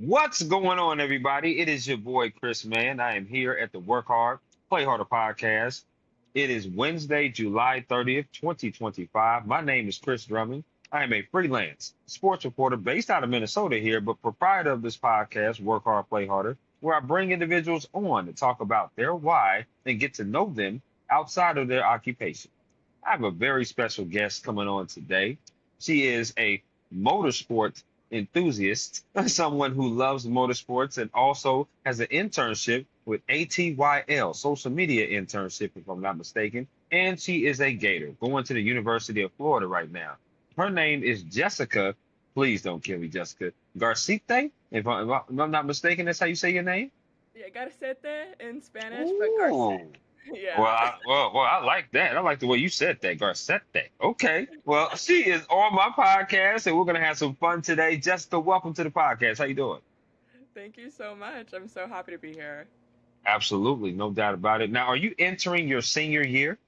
What's going on, everybody? It is your boy Chris Mann. I am here at the Work Hard, Play Harder podcast. It is Wednesday, July 30th, 2025. My name is Chris Drummond. I am a freelance sports reporter based out of Minnesota here, but proprietor of this podcast, Work Hard, Play Harder, where I bring individuals on to talk about their why and get to know them outside of their occupation. I have a very special guest coming on today. She is a motorsports enthusiast, someone who loves motorsports and also has an internship with ATYL, social media internship, if I'm not mistaken. And she is a Gator going to the University of Florida right now. Her name is Jessica. Please don't kill me, Jessica. Garcete, if I'm not mistaken, that's how you say your name? Yeah, Garcete in Spanish, but Garcete. Ooh. Well, Yeah. I like that. I like the way you said that, Garcete. Okay. Well, she is on my podcast, and we're gonna have some fun today. Jessica, welcome to the podcast. How you doing? Thank you so much. I'm so happy to be here. Absolutely, no doubt about it. Now, are you entering your senior year?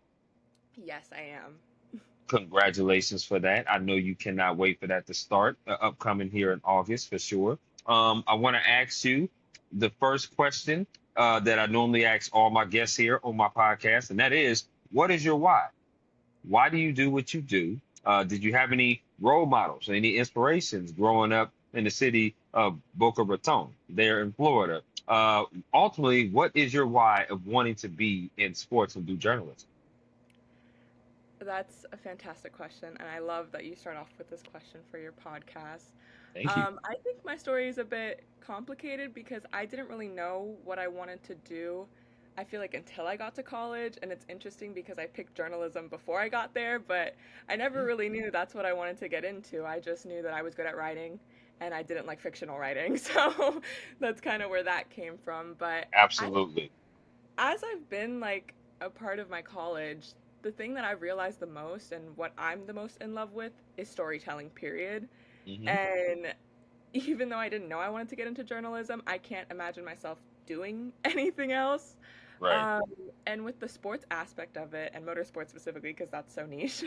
Yes, I am. Congratulations for that. I know you cannot wait for that to start, upcoming here in August for sure. I want to ask you the first question that I normally ask all my guests here on my podcast, and that is, what is your why? Why do you do what you do? Did you have any role models, any inspirations growing up in the city of Boca Raton, there in Florida? Ultimately, what is your why of wanting to be in sports and do journalism? That's a fantastic question, and I love that you start off with this question for your podcast. Thank you. I think my story is a bit complicated because I didn't really know what I wanted to do. I feel like until I got to college, and it's interesting because I picked journalism before I got there, but I never really knew that's what I wanted to get into. I just knew that I was good at writing, and I didn't like fictional writing, so that's kind of where that came from. But I Absolutely. as I've been like a part of my college, the thing that I've realized the most and what I'm the most in love with is storytelling, period. Hmm. And even though I didn't know I wanted to get into journalism, I can't imagine myself doing anything else. Right. Um, and with the sports aspect of it, and motorsports specifically, because that's so niche,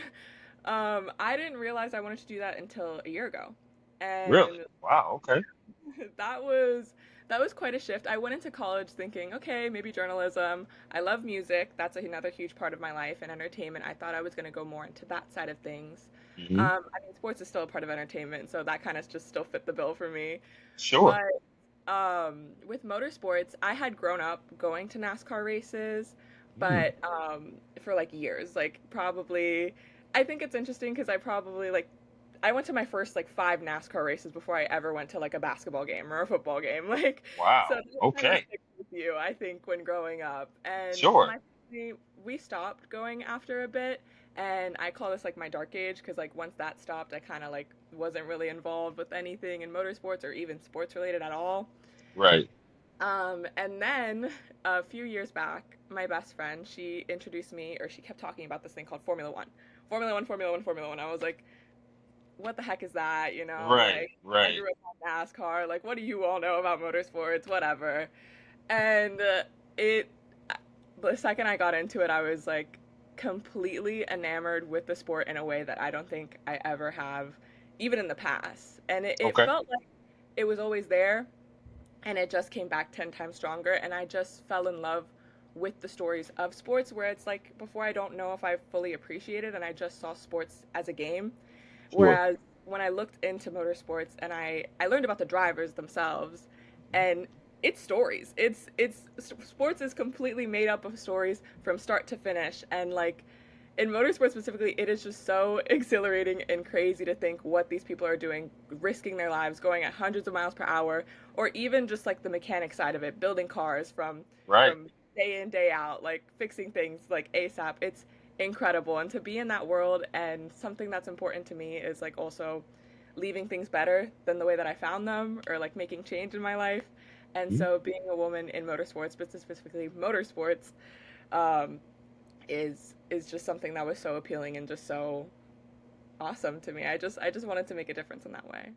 I didn't realize I wanted to do that until a year ago. Really? And Wow. Okay. that was that was quite a shift. I went into college thinking, okay, maybe journalism. I love music. That's another huge part of my life and entertainment. I thought I was going to go more into that side of things. Hmm. I mean, sports is still a part of entertainment, so that kind of just still fit the bill for me. Sure. But with motorsports, I had grown up going to NASCAR races, Mm. but for like years, like probably. I think it's interesting because I probably like I went to my first like five NASCAR races before I ever went to like a basketball game or a football game. Like, so Wow. that kind of Okay. sticks with you, I think, when growing up. And Sure. my family, we stopped going after a bit, and I call this like my dark age because like once that stopped, I kind of like wasn't really involved with anything in motorsports or even sports related at all. Right. And then a few years back, my best friend, she introduced me, or she kept talking about this thing called Formula One. Formula One, Formula One, Formula One. I was like, what the heck is that? You know, Right. like I Right. grew up on NASCAR. Like, what do you all know about motorsports? Whatever. And it, the second I got into it, I was like completely enamored with the sport in a way that I don't think I ever have, even in the past. And it Okay. felt like it was always there, and it just came back 10 times stronger. And I just fell in love with the stories of sports where it's like before I don't know if I fully appreciated and I just saw sports as a game. Sure. Whereas when I looked into motorsports and I learned about the drivers themselves, and it's stories. It's sports is completely made up of stories from start to finish, and like in motorsports specifically, it is just so exhilarating and crazy to think what these people are doing, risking their lives, going at hundreds of miles per hour, or even just like the mechanic side of it, building cars Right. from day in day out, like fixing things like ASAP. It's incredible, and to be in that world, and something that's important to me is like also leaving things better than the way that I found them, or like making change in my life. And Mhm. so being a woman in motorsports, but specifically motorsports, um, is just something that was so appealing and just so awesome to me. I just wanted to make a difference in that way.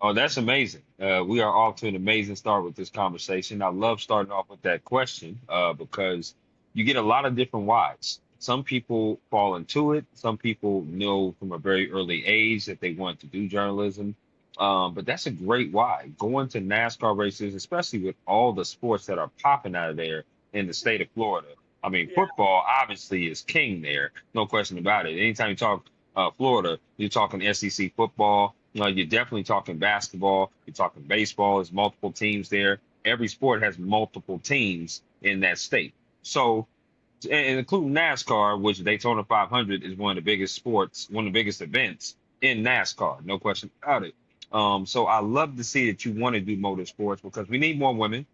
Oh, that's amazing. We are off to an amazing start with this conversation. I love starting off with that question because you get a lot of different whys. Some people fall into it. Some people know from a very early age that they want to do journalism. But that's a great why. Going to NASCAR races, especially with all the sports that are popping out of there in the state of Florida. I mean, Yeah. football obviously is king there, no question about it. Anytime you talk Florida, you're talking SEC football. You're definitely talking basketball. You're talking baseball. There's multiple teams there. Every sport has multiple teams in that state. So, and including NASCAR, which Daytona 500 is one of the biggest sports, one of the biggest events in NASCAR, no question about it. So I love to see that you want to do motorsports because we need more women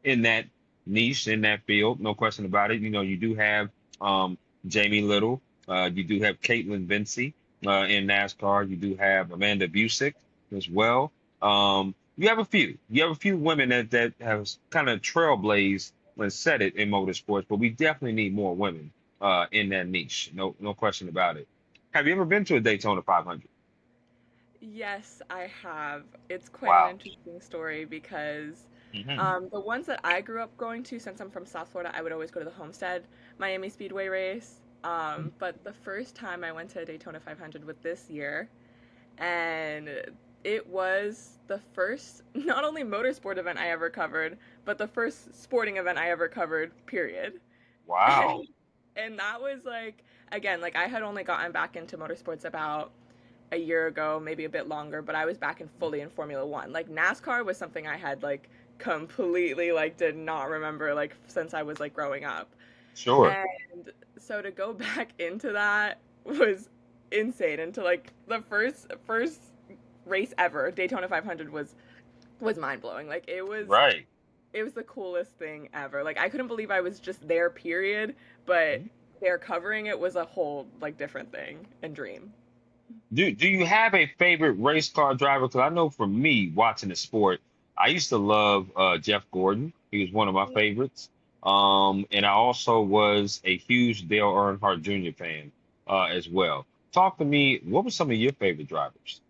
in that niche, in that field, no question about it. You do have um, Jamie Little, you do have Caitlin Vincey in NASCAR, you do have Amanda Busick as well. You have a few women that have kind of trailblazed and set it in motorsports, but we definitely need more women in that niche, no question about it. Have you ever been to a Daytona 500? Yes, I have. It's quite an Wow. interesting story because Hmm. the ones that I grew up going to, since I'm from South Florida, I would always go to the Homestead Miami Speedway race. But the first time I went to a Daytona 500 was this year, and it was the first not only motorsport event I ever covered, but the first sporting event I ever covered, period. Wow. And and that was like, again, like I had only gotten back into motorsports about a year ago, maybe a bit longer, but I was back in fully in Formula One. Like NASCAR was something I had like completely like did not remember like since I was like growing up. Sure. And so to go back into that was insane. And to like the first race ever, Daytona 500 was mind blowing. Like Right. it was the coolest thing ever. Like I couldn't believe I was just there, period. But there covering it was a whole like different thing and dream. Do you have a favorite race car driver? Because I know for me, watching the sport, I used to love Jeff Gordon. He was one of my favorites. And I also was a huge Dale Earnhardt Jr. fan as well. Talk to me. What were some of your favorite drivers?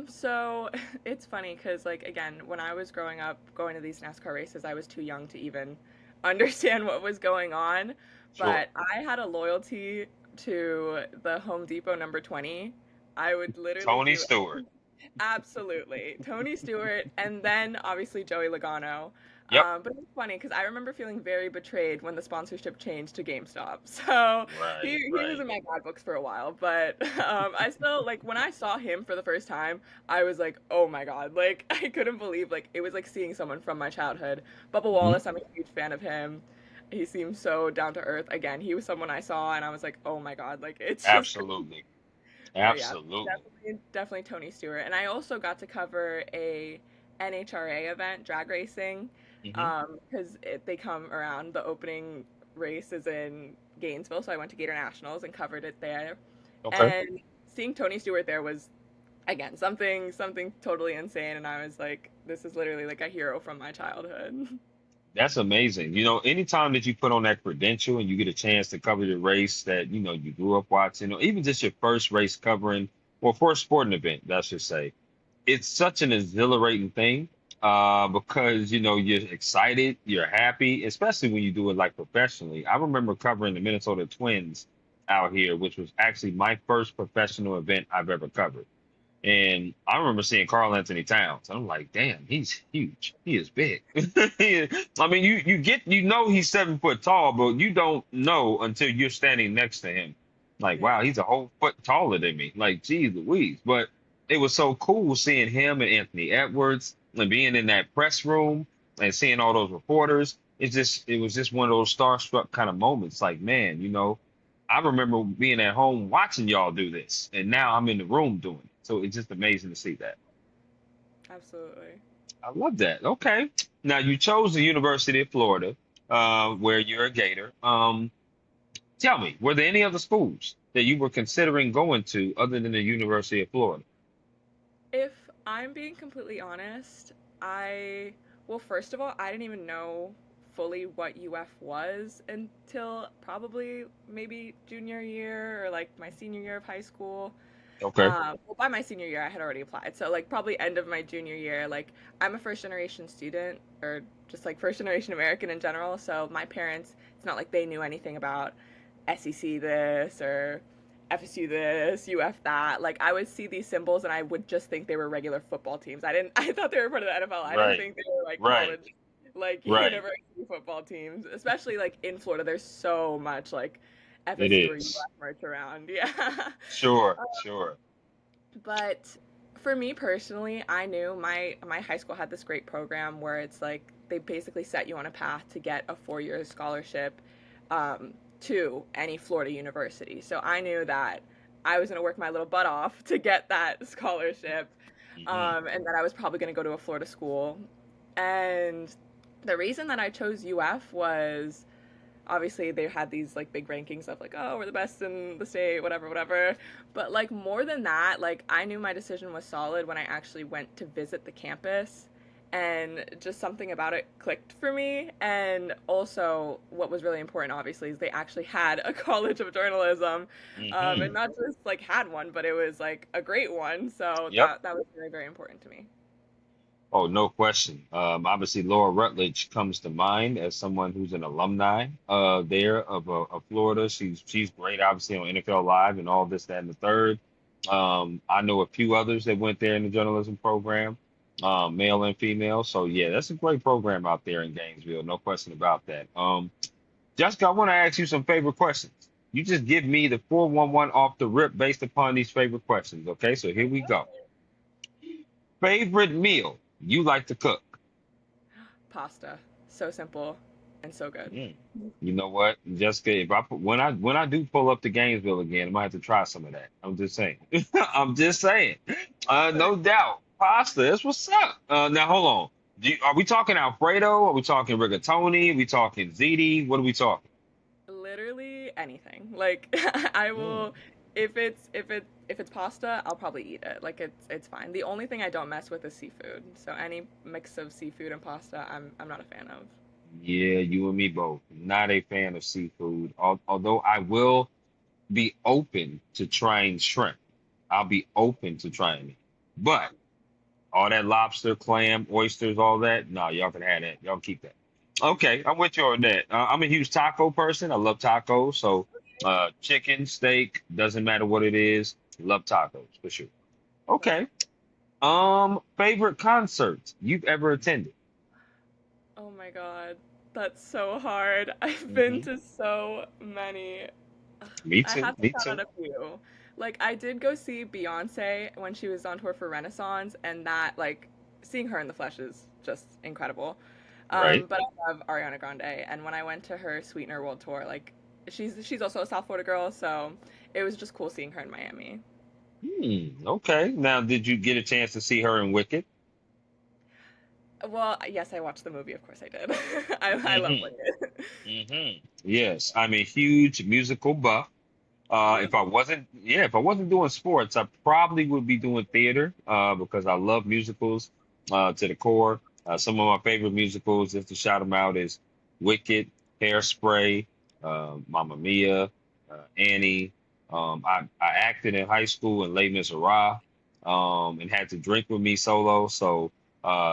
So it's funny because, like, again, when I was growing up going to these NASCAR races, I was too young to even understand what was going on. Sure. But I had a loyalty to the Home Depot number 20. I would literally Tony do Stewart. absolutely Tony Stewart and then obviously Joey Logano. Yep. But it's funny because I remember feeling very betrayed when the sponsorship changed to GameStop. So Right. he was Right. in my bad books for a while, but I still like when I saw him for the first time, I was like, oh my god, like I couldn't believe like it was like seeing someone from my childhood. Bubba Mhm. Wallace, I'm a huge fan of him. He seems so down to earth. Again, he was someone I saw and I was like, oh my god, like it's just Absolutely. but yeah, Absolutely. definitely Tony Stewart. And I also got to cover a NHRA event, drag racing, Hmm. because they come around. The opening race is in Gainesville, so I went to Gator Nationals and covered it there. Okay. And seeing Tony Stewart there was again something totally insane. And I was like, this is literally like a hero from my childhood. That's amazing. Anytime that you put on that credential and you get a chance to cover the race that, you grew up watching, or even just your first race covering, or first sporting event, I should say, it's such an exhilarating thing because, you're excited, you're happy, especially when you do it like professionally. I remember covering the Minnesota Twins out here, which was actually my first professional event I've ever covered. And I remember seeing Carl Anthony Towns. I'm like, damn, he's huge. He is big. I mean, he's 7 foot tall, but you don't know until you're standing next to him. Like, wow, Yeah. he's a whole foot taller than me. Like, geez Louise. But it was so cool seeing him and Anthony Edwards and being in that press room and seeing all those reporters. It was just one of those starstruck kind of moments. Like, man, I remember being at home watching y'all do this, and now I'm in the room doing it. So it's just amazing to see that. Absolutely. I love that. Okay. Now you chose the University of Florida, where you're a Gator. Tell me, were there any other schools that you were considering going to other than the University of Florida? If I'm being completely honest, I, well, first of all, I didn't even know fully what UF was until probably maybe junior year or like my senior year of high school. Okay. Well, by my senior year, I had already applied. So, like, probably end of my junior year, like, I'm a first generation student or just like first generation American in general. So, my parents, it's not like they knew anything about SEC this or FSU this, UF that. Like I would see these symbols and I would just think they were regular football teams. I thought they were part of the NFL. I didn't Right. think they were like Right. college, like Right. university football teams. Especially like in Florida, there's so much like It FSU or is. UF merch around. Yeah. Sure. Sure. But for me personally, I knew my high school had this great program where it's like they basically set you on a path to get a 4-year scholarship to any Florida university. So I knew that I was going to work my little butt off to get that scholarship, Hmm. and that I was probably going to go to a Florida school. And the reason that I chose UF was obviously they had these like big rankings of like, oh, we're the best in the state, whatever, whatever. But like more than that, like I knew my decision was solid when I actually went to visit the campus, and just something about it clicked for me. And also what was really important obviously is they actually had a college of journalism, and Hmm. not just like had one, but it was like a great one. So Yep. that was very, very important to me. Oh, no question. Obviously, Laura Rutledge comes to mind as someone who's an alumni there of Florida. She's great, obviously, on NFL Live and all this, that, and the third. I know a few others that went there in the journalism program, male and female. So yeah, that's a great program out there in Gainesville. No question about that. Jessica, I want to ask you some favorite questions. You just give me the 411 off the rip based upon these favorite questions. Okay, so here we go. Favorite meal you like to cook? Pasta, so simple and so good. Mm. You know what, Jessica? If I put, when I do pull up to Gainesville again, I might have to try some of that. I'm just saying. I'm just saying. No doubt. Pasta. That's what's up. Now hold on. Are we talking Alfredo? Are we talking rigatoni? Are we talking ziti? What are we talking? Literally anything. Like I Mm. will, if it's pasta, I'll probably eat it. Like it's fine. The only thing I don't mess with is seafood. So any mix of seafood and pasta, I'm not a fan of. Yeah, you and me both. Not a fan of seafood. Although I will be open to trying shrimp. I'll be open to trying it. But all that lobster, clam, oysters, all that. No, y'all can have that. Y'all keep that. Okay, I'm with you on that. I'm a huge taco person. I love tacos. So, chicken, steak, doesn't matter what it is. Love tacos for sure. That's Okay. Favorite concerts you've ever attended? oh my god, that's so hard. I've been Hmm. to so many. Ugh, Me I too. have to Me count too. on a few. Like I did go see Beyonce when she was on tour for Renaissance, and that like seeing her in the flesh is just incredible. Right. But I love Ariana Grande, and when I went to her Sweetener World Tour, like she's also a South Florida girl, so it was just cool seeing her in Miami. Okay. Now, did you get a chance to see her in Wicked? Well, yes, I watched the movie. Of course, I did. I love Hmm. Wicked. Yes, I'm a huge musical buff. If I Really? wasn't, yeah, if I wasn't doing sports, I probably would be doing theater, because I love musicals, to the core. Some of my favorite musicals, just to shout them out, is Wicked, Hairspray, Mamma Mia, Annie. I acted in high school in Les Miserables, and had to drink with me solo. So,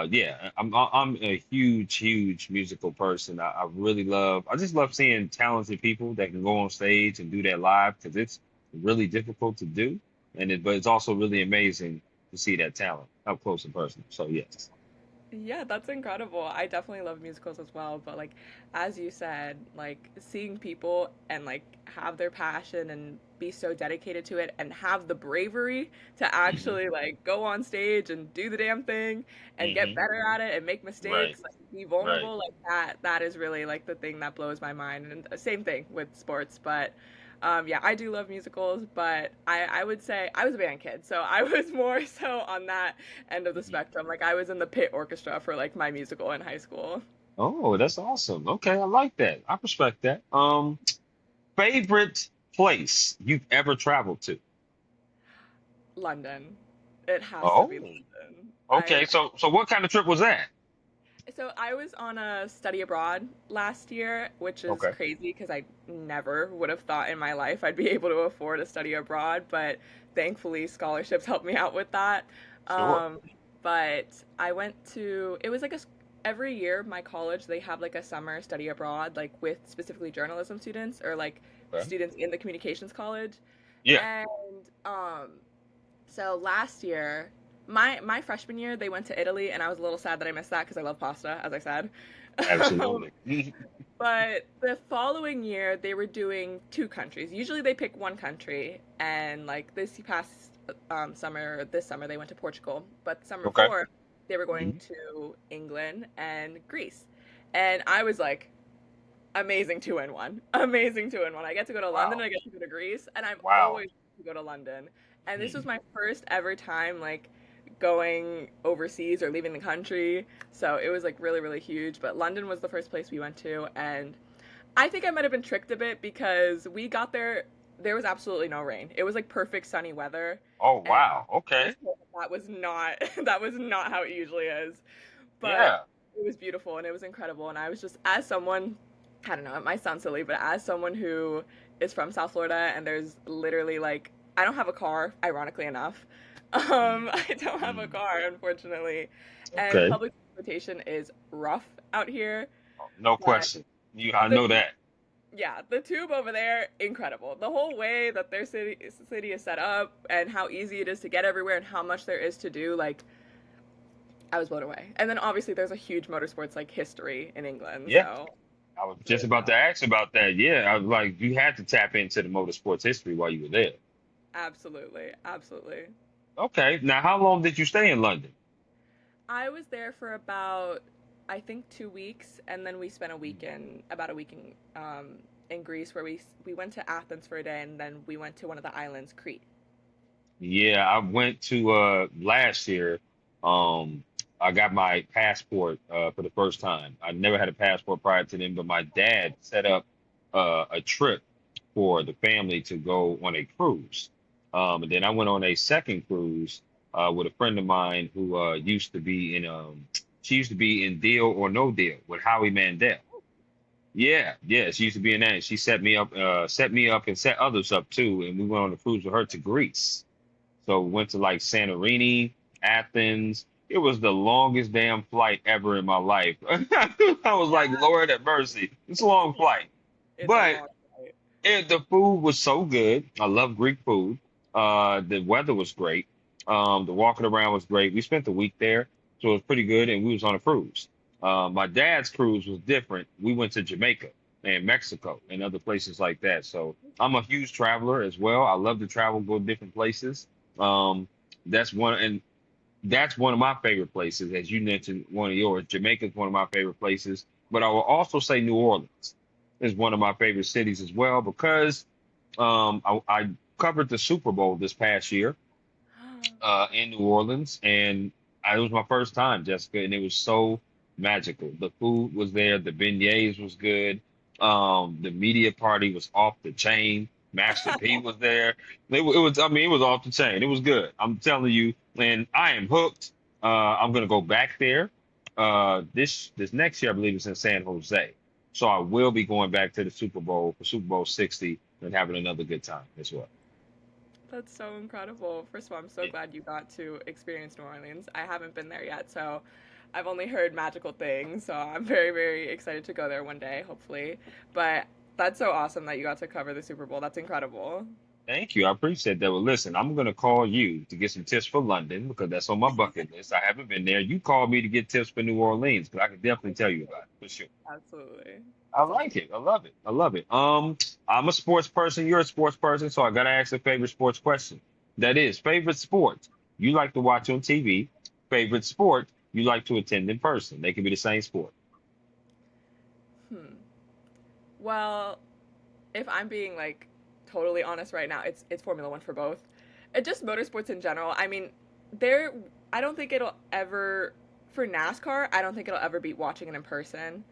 yeah, I'm a huge musical person. I really love. I just love seeing talented people that can go on stage and do that live because it's really difficult to do, but it's also really amazing to see that talent up close and personal. So yes. Yeah, that's incredible. I definitely love musicals as well, but like as you said, like seeing people and like have their passion and be so dedicated to it and have the bravery to Hmm. actually like go on stage and do the damn thing and get Hmm. better at it and make Right. mistakes, like be Right. vulnerable, like that is really like the thing that blows my mind. And same thing with sports, but yeah, I do love musicals, but I would say I was a band kid, so I was more so on that end of the Hmm. spectrum. Like I was in the pit orchestra for like my musical in high school. Oh, that's awesome. Okay, I like that. I respect that. Favorite place you've ever traveled to? London. It has to be Oh, London. okay. So what kind of trip was that? I was on a study abroad last year, which is Okay. crazy because I never would have thought in my life I'd be able to afford a study abroad, but thankfully scholarships helped me out with that. Sure. Um, but I went to it was like every year my college they have like a summer study abroad like with specifically journalism students or like Okay. students in the communications college. Yeah. And so last year, my freshman year, they went to Italy, and I was a little sad that I missed that because I love pasta, as I said. Um, Absolutely. but the following year, they were doing two countries. Usually, they pick one country, and like this past this summer, they went to Portugal. But the summer Okay. before, they were going Mhm. to England and Greece, and I was like, amazing two in one. Amazing two in one. I get to go to London, Wow. and I get to go to Greece, and I'm Wow. always to go to London. And this was Mm. my first ever time like going overseas or leaving the country. So it was like really, really huge. But London was the first place we went to, and I think I might have been tricked a bit because we got there was absolutely no rain. It was like perfect sunny weather, Oh, and wow. I Okay. was told that was not that was not how it usually is. But Yeah. it was beautiful and it was incredible. And I was just, as someone, I don't know, it might sound silly, but as someone who is from South Florida and there's literally like, I don't have a car, ironically enough. Mm. I don't have a Mm. car, unfortunately. And Okay. public transportation is rough out here. No But question. I the know that. yeah, the tube over there, incredible. The whole way that their city is set up and how easy it is to get everywhere and how much there is to do, like I was blown away. And then obviously there's a huge motorsports like history in England, Yeah. so I was just there's about that. to ask about that. Yeah. I was like, you had to tap into the motorsports history while you were there. Absolutely, absolutely. Okay. Now, how long did you stay in London? I was there for about I think 2 weeks, and then we spent a week in about a week in Greece where we went to Athens for a day, and then we went to one of the islands, Crete. Yeah, I went to last year. Um, I got my passport for the first time. I never had a passport prior to then, but my dad set up a trip for the family to go on a cruise. And then I went on a second cruise with a friend of mine who used to be in she used to be in Deal or No Deal with Howie Mandel. Yeah, yeah, she used to be in that. And she set me up and set others up too. And we went on a cruise with her to Greece. So we went to like Santorini, Athens. It was the longest damn flight ever in my life. I was like, Yeah, Lord have mercy. It's a long flight. it's a But long flight. the food was so good. I love Greek food. The weather was great. The walking around was great. We spent the week there, so it was pretty good, and we was on a cruise. My dad's cruise was different. We went to Jamaica and Mexico and other places like that. So I'm a huge traveler as well. I love to travel, go to different places. Um, that's one, and that's one of my favorite places, as you mentioned, one of yours. Jamaica is one of my favorite places, but I will also say New Orleans is one of my favorite cities as well because I covered the Super Bowl this past year in New Orleans, and it was my first time, Jessica, and it was so magical. The food was there, the beignets was good, the media party was off the chain. Master P was there. It was, I mean, it was off the chain. It was good. I'm telling you, and I am hooked. I'm gonna go back there. This next year, I believe it's in San Jose. So I will be going back to the Super Bowl for Super Bowl 60 and having another good time as well. That's so incredible. First of all, I'm so Yeah. glad you got to experience New Orleans. I haven't been there yet, so I've only heard magical things. So I'm very, very excited to go there one day, hopefully. But that's so awesome that you got to cover the Super Bowl. That's incredible. Thank you. I appreciate that. Well, listen, I'm going to call you to get some tips for London because that's on my bucket list. I haven't been there. You called me to get tips for New Orleans, but I can definitely tell you about it for sure. Absolutely. I That's like awesome. it. I love it. I love it. I'm a sports person. You're a sports person, so I got to ask a favorite sports question. That is, favorite sport you like to watch on TV, favorite sport you like to attend in person. They can be the same sport. Hmm. Well, if I'm being like totally honest right now, it's Formula One for both. It just motorsports in general. I mean, there. I don't think it'll ever for NASCAR. I don't think it'll ever beat watching it in person.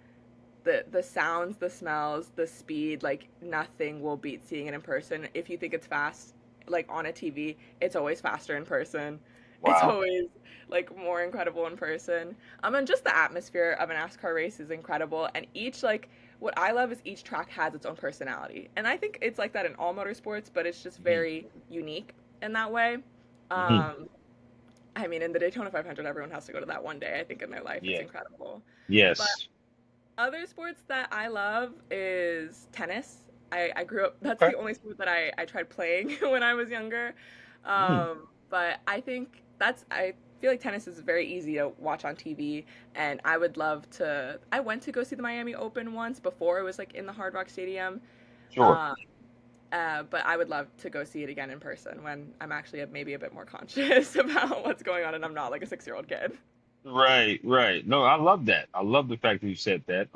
The sounds, the smells, the speed, like nothing will beat seeing it in person. If you think it's fast, like on a TV, it's always faster in person. It's Wow. always like more incredible in person. And just the atmosphere of an NASCAR race is incredible. And each like what I love is each track has its own personality. And I think it's like that in all motorsports, but it's just Hmm. very unique in that way. Hmm. Um, I mean, in the Daytona 500, everyone has to go to that one day. I think in their life, it's Yeah. incredible. But Yes. other sports that I love is tennis. I grew up. That's Okay. the only sport that I tried playing when I was younger. Mm, But I think I feel like tennis is very easy to watch on TV, and I would love to. I went to go see the Miami Open once before it was like in the Hard Rock Stadium. sure. Um, but I would love to go see it again in person when I'm actually maybe a bit more conscious about what's going on and I'm not like a 6-year-old kid. Right, right. No, I love that. I love the fact that you said that.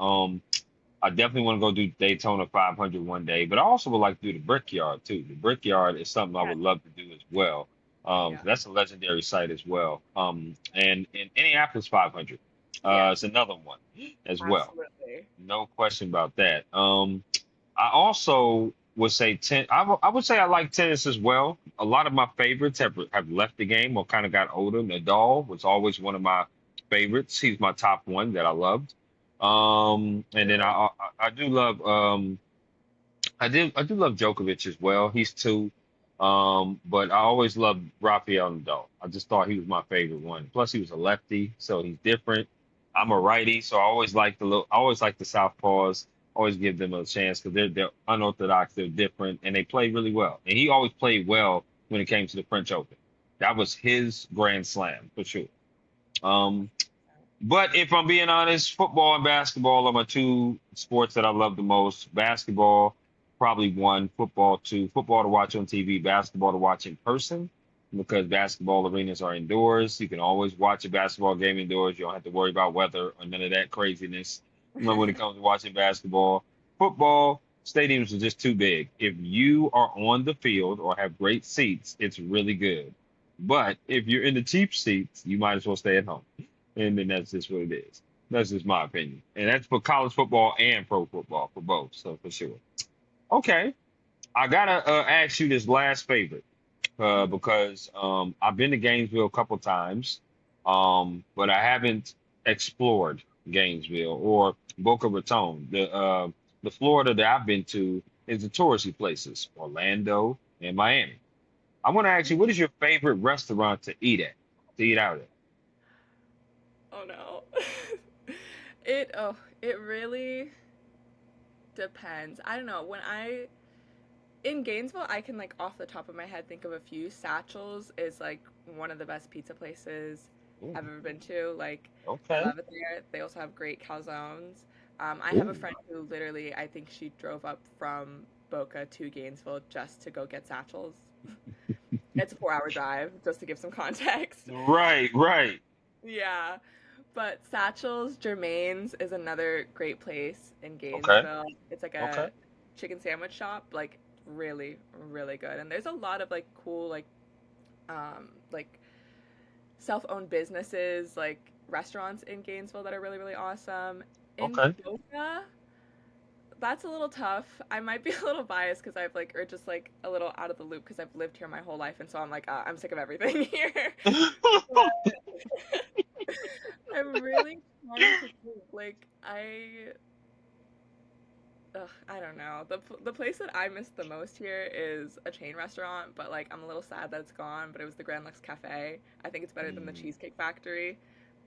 I definitely want to go do Daytona 500 one day, but I also would like to do the Brickyard too. The Brickyard is something I Yeah, would love to do as well. yeah, That's a legendary site as well. And in Indianapolis 500, yeah, it's another one as well. absolutely. No question about that. I also would say I would say I like tennis as well. A lot of my favorites have left the game or kind of got older. Nadal was always one of my favorites. He's my top one that I loved. And then True. I do love I do love Djokovic as well. He's two. But I always loved Rafael Nadal. I just thought he was my favorite one. Plus he was a lefty, so he's different. I'm a righty, so I always like the southpaws. Always give them a chance because they're unorthodox, they're different, and they play really well. And he always played well when it came to the French Open. That was his grand slam for sure. Um, but if I'm being honest, football and basketball are my two sports that I love the most. Basketball, probably one, football two. Football to watch on TV, basketball to watch in person because basketball arenas are indoors. You can always watch a basketball game indoors. You don't have to worry about weather or none of that craziness when it comes to watching basketball. Football, stadiums are just too big. If you are on the field or have great seats, it's really good. But if you're in the cheap seats, you might as well stay at home. And then that's just what it is. That's just my opinion. And that's for college football and pro football for both. So for sure. Okay. I gotta ask you this last favorite because I've been to Gainesville a couple times, but I haven't explored Gainesville or Boca Raton. The Florida that I've been to is the touristy places, Orlando and Miami. I want to ask you, what is your favorite restaurant to eat out at? Oh no. It really depends. I don't know. When I in Gainesville, I can like off the top of my head think of a few. Satchel's is like one of the best pizza places Ooh, I've ever been to. Like I okay. love it there. They also have great calzones. I have a Ooh. friend who literally I think she drove up from Boca to Gainesville just to go get Satchel's. It's a 4-hour drive, just to give some context. Right, right. Yeah. But Satchel's Germain's is another great place in Okay, Gainesville. It's like okay, a chicken sandwich shop, like really, really good. And there's a lot of like cool like self-owned businesses, like restaurants in Gainesville that are really, really awesome. In okay. Boca, that's a little tough. I might be a little biased because I've like, or just like a little out of the loop because I've lived here my whole life, and so I'm like, I'm sick of everything here. I'm really trying to think. Like I don't know. The place that I miss the most here is a chain restaurant, but like I'm a little sad that it's gone. But it was the Grand Lux Cafe. I think it's better than the Mm, Cheesecake Factory.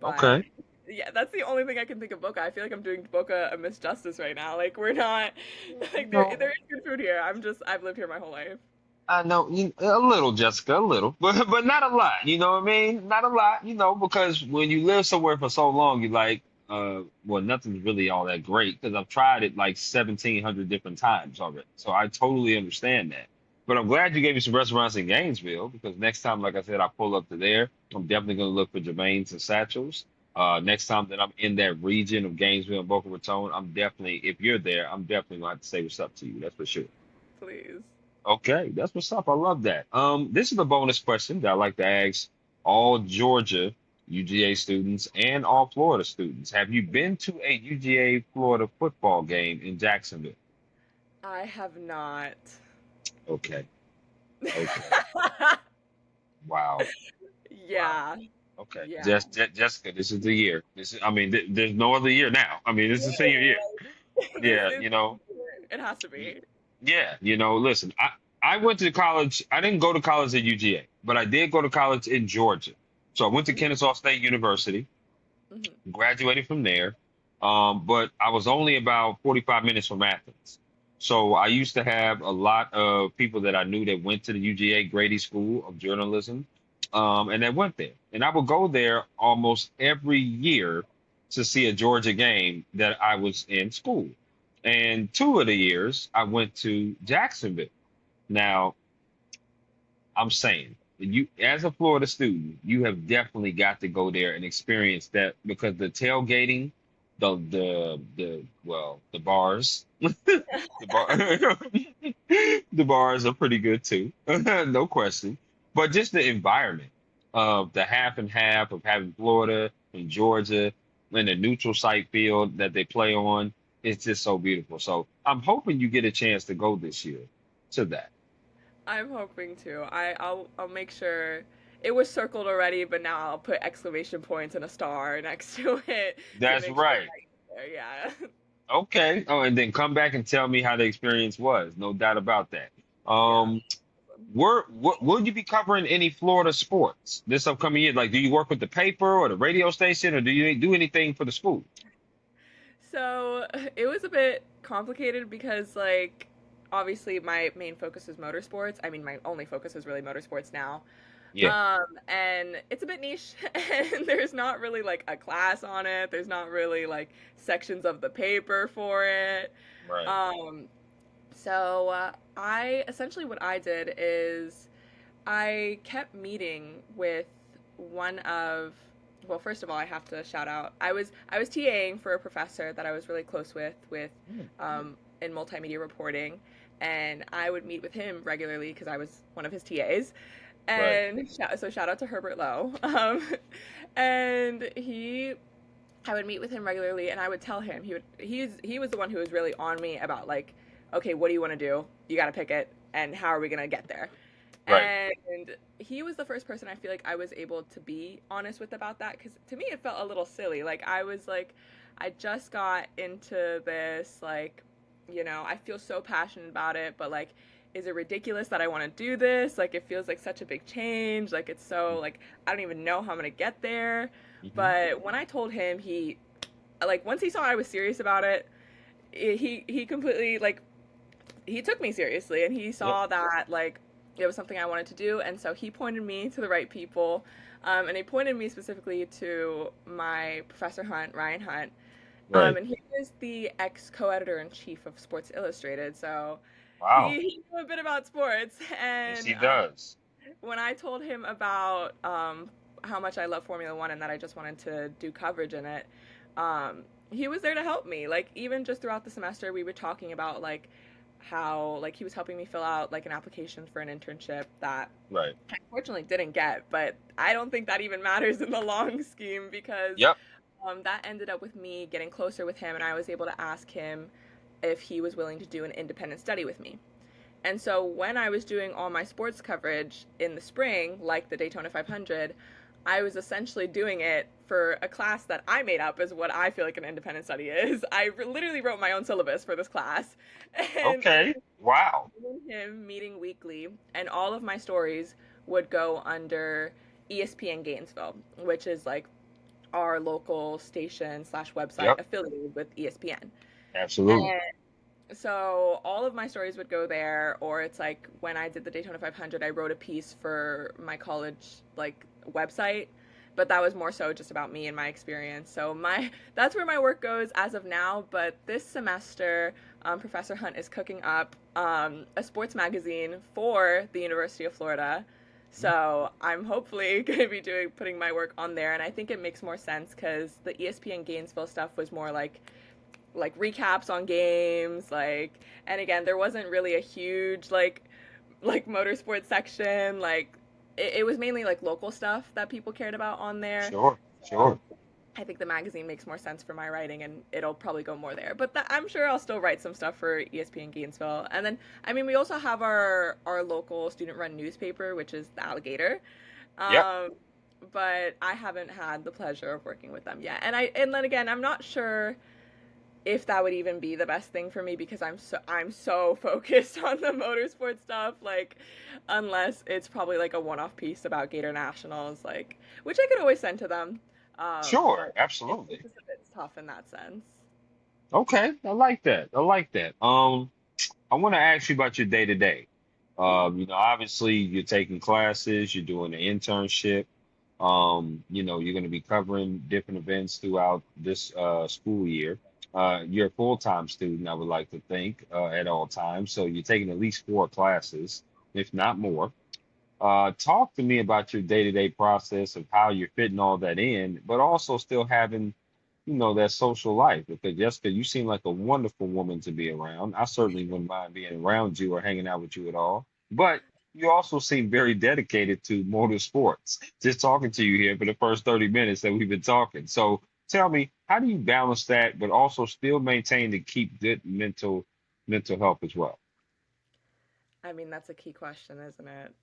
But okay. yeah, that's the only thing I can think of Boca. I feel like I'm doing Boca a misjustice right now. Like we're not like there No, is good food here. I've lived here my whole life. I know a little, Jessica, a little, but not a lot. You know what I mean? Not a lot. You know, because when you live somewhere for so long, you like, well, nothing's really all that great because I've tried it like 1,700 different times already. So I totally understand that. But I'm glad you gave me some restaurants in Gainesville because next time, like I said, I pull up to there, I'm definitely gonna look for Jermaine's and Satchel's. Next time that I'm in that region of Gainesville and Boca Raton, I'm definitely, if you're there, I'm definitely gonna have to say what's up to you. That's for sure. Please. Okay, that's what's up. I love that. This is a bonus question that I like to ask all Georgia UGA students and all Florida students. Have you been to a UGA Florida football game in Jacksonville? I have not. Okay, okay. Wow, wow. Yeah. Okay, Yeah. Jessica, this is the year. This is, I mean, there's no other year now. I mean, this is senior year. Literally. This Yeah, is you know. it has to be. Yeah, listen, I went to college. I didn't go to college at UGA, but I did go to college in Georgia. So I went to Mhm, Kennesaw State University, mhm. graduated from there. But I was only about 45 minutes from Athens. So I used to have a lot of people that I knew that went to the UGA Grady School of Journalism, and that went there. And I would go there almost every year to see a Georgia game that I was in school. And 2 of the years I went to Jacksonville. Now, I'm saying you, as a Florida student, you have definitely got to go there and experience that because the tailgating, the bars, the bar, the bars are pretty good too, no question. But just the environment of the half and half of having Florida and Georgia and the neutral site field that they play on, it's just so beautiful. So I'm hoping you get a chance to go this year to that. I'm hoping to. I'll make sure it was circled already, but now I'll put exclamation points and a star next to it to That's make sure right. I get there. Yeah. Okay. Oh, and then come back and tell me how the experience was. No doubt about that. Yeah. Um, will you be covering any Florida sports this upcoming year? Like, do you work with the paper or the radio station, or do you do anything for the school? So it was a bit complicated because, like, obviously my main focus is motorsports. I mean, my only focus is really motorsports now. Yeah. And it's a bit niche, and there's not really like a class on it. There's not really like sections of the paper for it. Right. Um, so I essentially what I did is I kept meeting with one of well, first of all, I have to shout out. I was TAing for a professor that I was really close with Mm. in multimedia reporting, and I would meet with him regularly because I was one of his TAs. Right. And so shout out to Herbert Lowe. And I would meet with him regularly, and I would tell him he was the one who was really on me about like, okay, what do you want to do? You got to pick it, and how are we gonna get there? Right. And he was the first person I feel like I was able to be honest with about that because to me it felt a little silly. Like I was like, I just got into this, like, I feel so passionate about it, but like, is it ridiculous that I want to do this? Like, it feels like such a big change. Like, it's so, like, I don't even know how I'm going to get there. Mm-hmm. But when I told him, like, once he saw I was serious about it, he completely, like, he took me seriously and he Yep. saw that like it was something I wanted to do, and so he pointed me to the right people, and he pointed me specifically to my professor Hunt, Ryan Hunt, Right. and he is the ex co-editor in chief of Sports Illustrated, so Wow. he knew a bit about sports, Yes, and he does. when I told him about how much I love Formula One and that I just wanted to do coverage in it, he was there to help me. Like even just throughout the semester, we were talking about like how like he was helping me fill out like an application for an internship that Right. I unfortunately didn't get, but I don't think that even matters in the long scheme because Yep. that ended up with me getting closer with him, and I was able to ask him if he was willing to do an independent study with me. And so when I was doing all my sports coverage in the spring, like the Daytona 500, I was essentially doing it for a class that I made up as what I feel like an independent study is. I literally wrote my own syllabus for this class. And I Okay. Wow. was him meeting weekly, and all of my stories would go under ESPN Gainesville, which is like our local station slash website Yep. affiliated with ESPN. Absolutely. So all of my stories would go there, or it's like when I did the Daytona 500, I wrote a piece for my college like website, but that was more so just about me and my experience. So my that's where my work goes as of now. But this semester, Professor Hunt is cooking up a sports magazine for the University of Florida. So I'm hopefully going to be putting my work on there, and I think it makes more sense because the ESPN Gainesville stuff was more like recaps on games, like, and again there wasn't really a huge like motorsports section, like it was mainly like local stuff that people cared about on there. Sure. So Sure. I think the magazine makes more sense for my writing, and it'll probably go more there, but I'm sure I'll still write some stuff for ESPN Gainesville. And then I mean we also have our local student run newspaper, which is the Alligator. Yep. um, but I haven't had the pleasure of working with them yet, and then again I'm not sure if that would even be the best thing for me because I'm so focused on the motorsport stuff, like unless it's probably like a one-off piece about Gator Nationals, like, which I could always send to them, Sure. but it's Absolutely. just a bit tough in that sense. Okay. I like that. I like that. I want to ask you about your day to day. Obviously you're taking classes, you're doing an internship. You're going to be covering different events throughout this school year. You're a full-time student, I would like to think, at all times. So you're taking at least four classes, if not more. Talk to me about your day-to-day process of how you're fitting all that in, but also still having, that social life. Because Jessica, you seem like a wonderful woman to be around. I certainly wouldn't mind being around you or hanging out with you at all. But you also seem very dedicated to motorsports. Just talking to you here for the first 30 minutes that we've been talking. So tell me, how do you balance that, but also still maintain to keep good mental health as well? I mean, that's a key question, isn't it?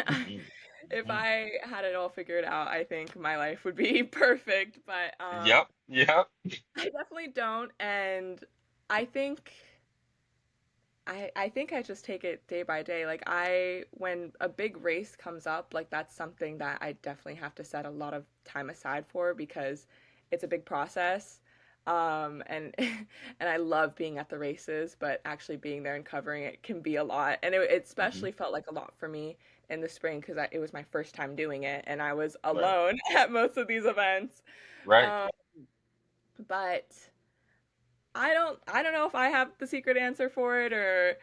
Mhm. If Mhm. I had it all figured out, I think my life would be perfect, but Yep, yep. I definitely don't, and I think I think I just take it day by day. Like when a big race comes up, like that's something that I definitely have to set a lot of time aside for because it's a big process. And and I love being at the races, but actually being there and covering it can be a lot. And it Mhm. especially felt like a lot for me in the spring because it was my first time doing it, and I was Right, alone at most of these events. right. Um, but I don't know if I have the secret answer for it or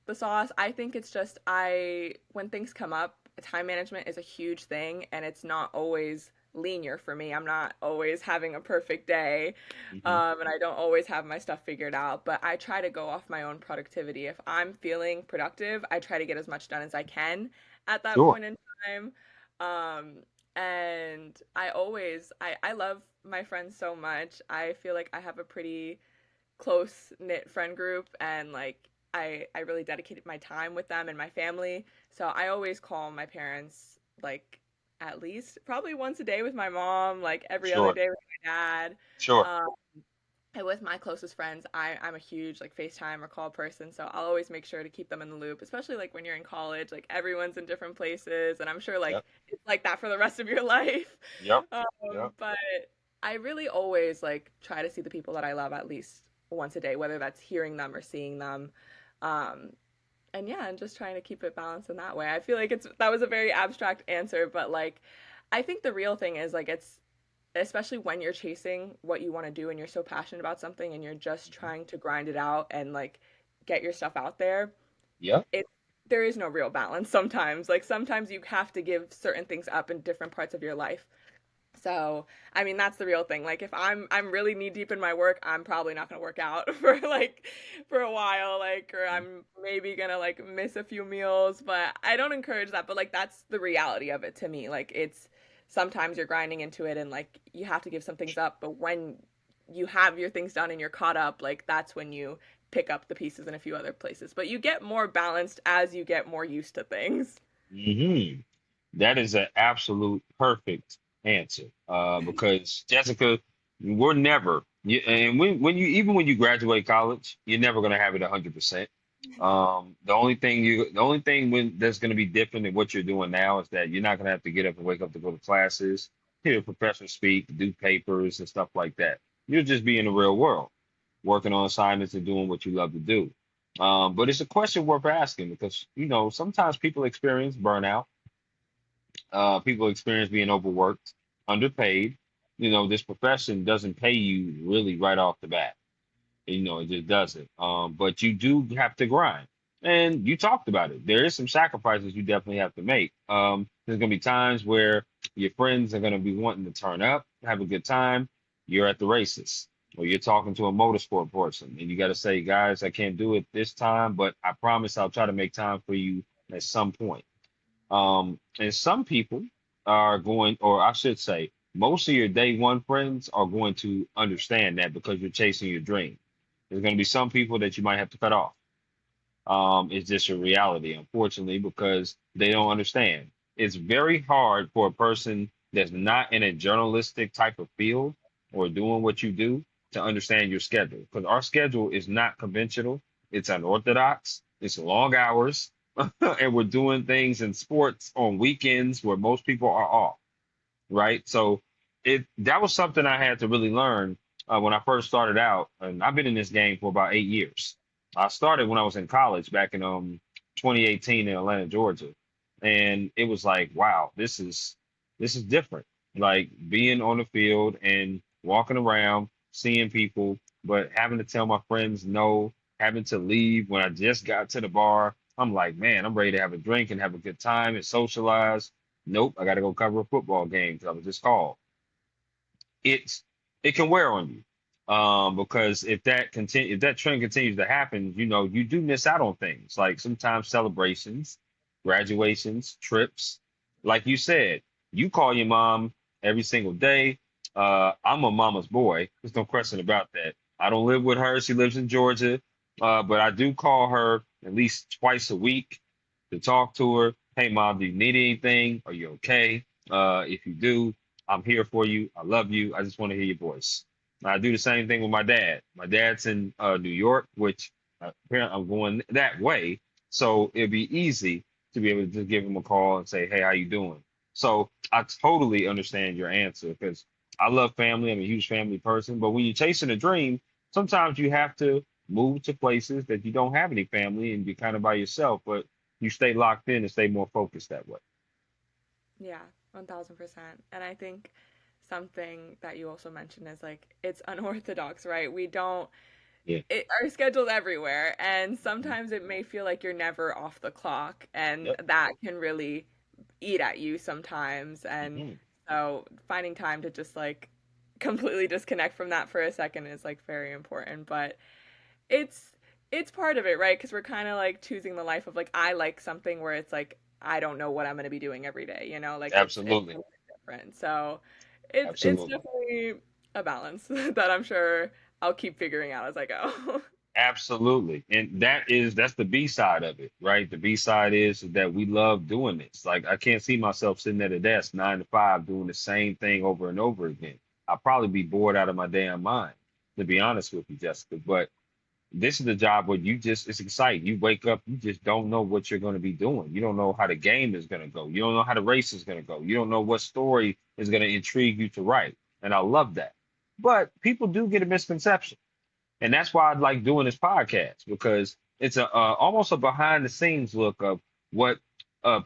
the sauce. I think it's just I when things come up, time management is a huge thing and it's not always linear for me. I'm not always having a perfect day. Hmm. And I don't always have my stuff figured out, but I try to go off my own productivity. If I'm feeling productive, I try to get as much done as I can at that Sure. point in time. Um, and I love my friends so much. I feel like I have a pretty close knit friend group and like I really dedicated my time with them and my family. So I always call my parents like at least probably once a day with my mom, like every other Sure. day with my dad. Sure. Um, and with my closest friends, I'm a huge like FaceTime or call person, so I'll always make sure to keep them in the loop, especially like when you're in college, like everyone's in different places, and I'm sure like Yep. it's like that for the rest of your life. Yep. Yep. But I really always like try to see the people that I love at least once a day, whether that's hearing them or seeing them. Um, and yeah, and just trying to keep it balanced in that way. I feel like it's that was a very abstract answer, but like I think the real thing is like it's especially when you're chasing what you want to do and you're so passionate about something and you're just trying to grind it out and like get your stuff out there, Yep. it there is no real balance sometimes. Like sometimes you have to give certain things up in different parts of your life. So, I mean, that's the real thing. Like if I'm really knee deep in my work, I'm probably not going to work out for a while like or Mhm. I'm maybe going to like miss a few meals, but I don't encourage that, but like that's the reality of it to me. Like it's sometimes you're grinding into it and like you have to give some things up, but when you have your things done and you're caught up, like that's when you pick up the pieces in a few other places. But you get more balanced as you get more used to things. Hmm. That is an absolute perfect answer. Because Jessica, we're never, and when you even when you graduate college, you're never gonna have it 100%. The only thing when that's gonna be different than what you're doing now is that you're not gonna have to get up and wake up to go to classes, hear a professor speak, do papers and stuff like that. You'll just be in the real world, working on assignments and doing what you love to do. But it's a question worth asking because sometimes people experience burnout. People experience being overworked, underpaid. This profession doesn't pay you really right off the bat. It just doesn't. But you do have to grind. And you talked about it. There is some sacrifices you definitely have to make. There's gonna be times where your friends are gonna be wanting to turn up, have a good time. You're at the races, or you're talking to a motorsport person, and you got to say, guys, I can't do it this time, but I promise I'll try to make time for you at some point. And some people are going, or I should say, most of your day one friends are going to understand that because you're chasing your dream. There's going to be some people that you might have to cut off. It's just a reality, unfortunately, because they don't understand. It's very hard for a person that's not in a journalistic type of field or doing what you do to understand your schedule because our schedule is not conventional. It's unorthodox. It's long hours, and we're doing things in sports on weekends where most people are off, right? So it that was something I had to really learn when I first started out, and I've been in this game for about 8 years. I started when I was in college back in 2018 in Atlanta, Georgia. And it was like, wow, this is different. Like being on the field and walking around, seeing people, but having to tell my friends no, having to leave when I just got to the bar. I'm like, man, I'm ready to have a drink and have a good time and socialize. Nope, I got to go cover a football game because I was just called. it's it can wear on you. Because if that trend continues to happen, you do miss out on things like sometimes celebrations, graduations, trips. Like you said, you call your mom every single day. I'm a mama's boy. There's no question about that. I don't live with her. She lives in Georgia. But I do call her at least twice a week to talk to her. Hey, mom, do you need anything? Are you okay? If you do, I'm here for you. I love you. I just want to hear your voice. I do the same thing with my dad. My dad's in New York, which apparently I'm going that way. So it'd be easy to be able to just give him a call and say, hey, how you doing? So I totally understand your answer because I love family. I'm a huge family person. But when you're chasing a dream, sometimes you have to move to places that you don't have any family and you're kind of by yourself, but you stay locked in and stay more focused that way. Yeah, 1000%. And I think something that you also mentioned is like it's unorthodox, right? We don't Yeah. our schedule's everywhere, and sometimes it may feel like you're never off the clock, and Yep. that can really eat at you sometimes. And Mhm. so finding time to just like completely disconnect from that for a second is like very important. But it's it's part of it, right? Because we're kind of like choosing the life of like I like something where it's like I don't know what I'm going to be doing every day, like it's Absolutely. something different. So it's Absolutely. definitely a balance that I'm sure I'll keep figuring out as I go. Absolutely. And that's the B side of it, right? The B side is that we love doing this. Like I can't see myself sitting at a desk 9 to 5 doing the same thing over and over again. I'll probably be bored out of my damn mind, to be honest with you, Jessica. But this is the job where it's exciting. You wake up, you just don't know what you're going to be doing. You don't know how the game is going to go. You don't know how the race is going to go. You don't know what story is going to intrigue you to write. And I love that. But people do get a misconception. And that's why I like doing this podcast because it's a almost a behind the scenes look of what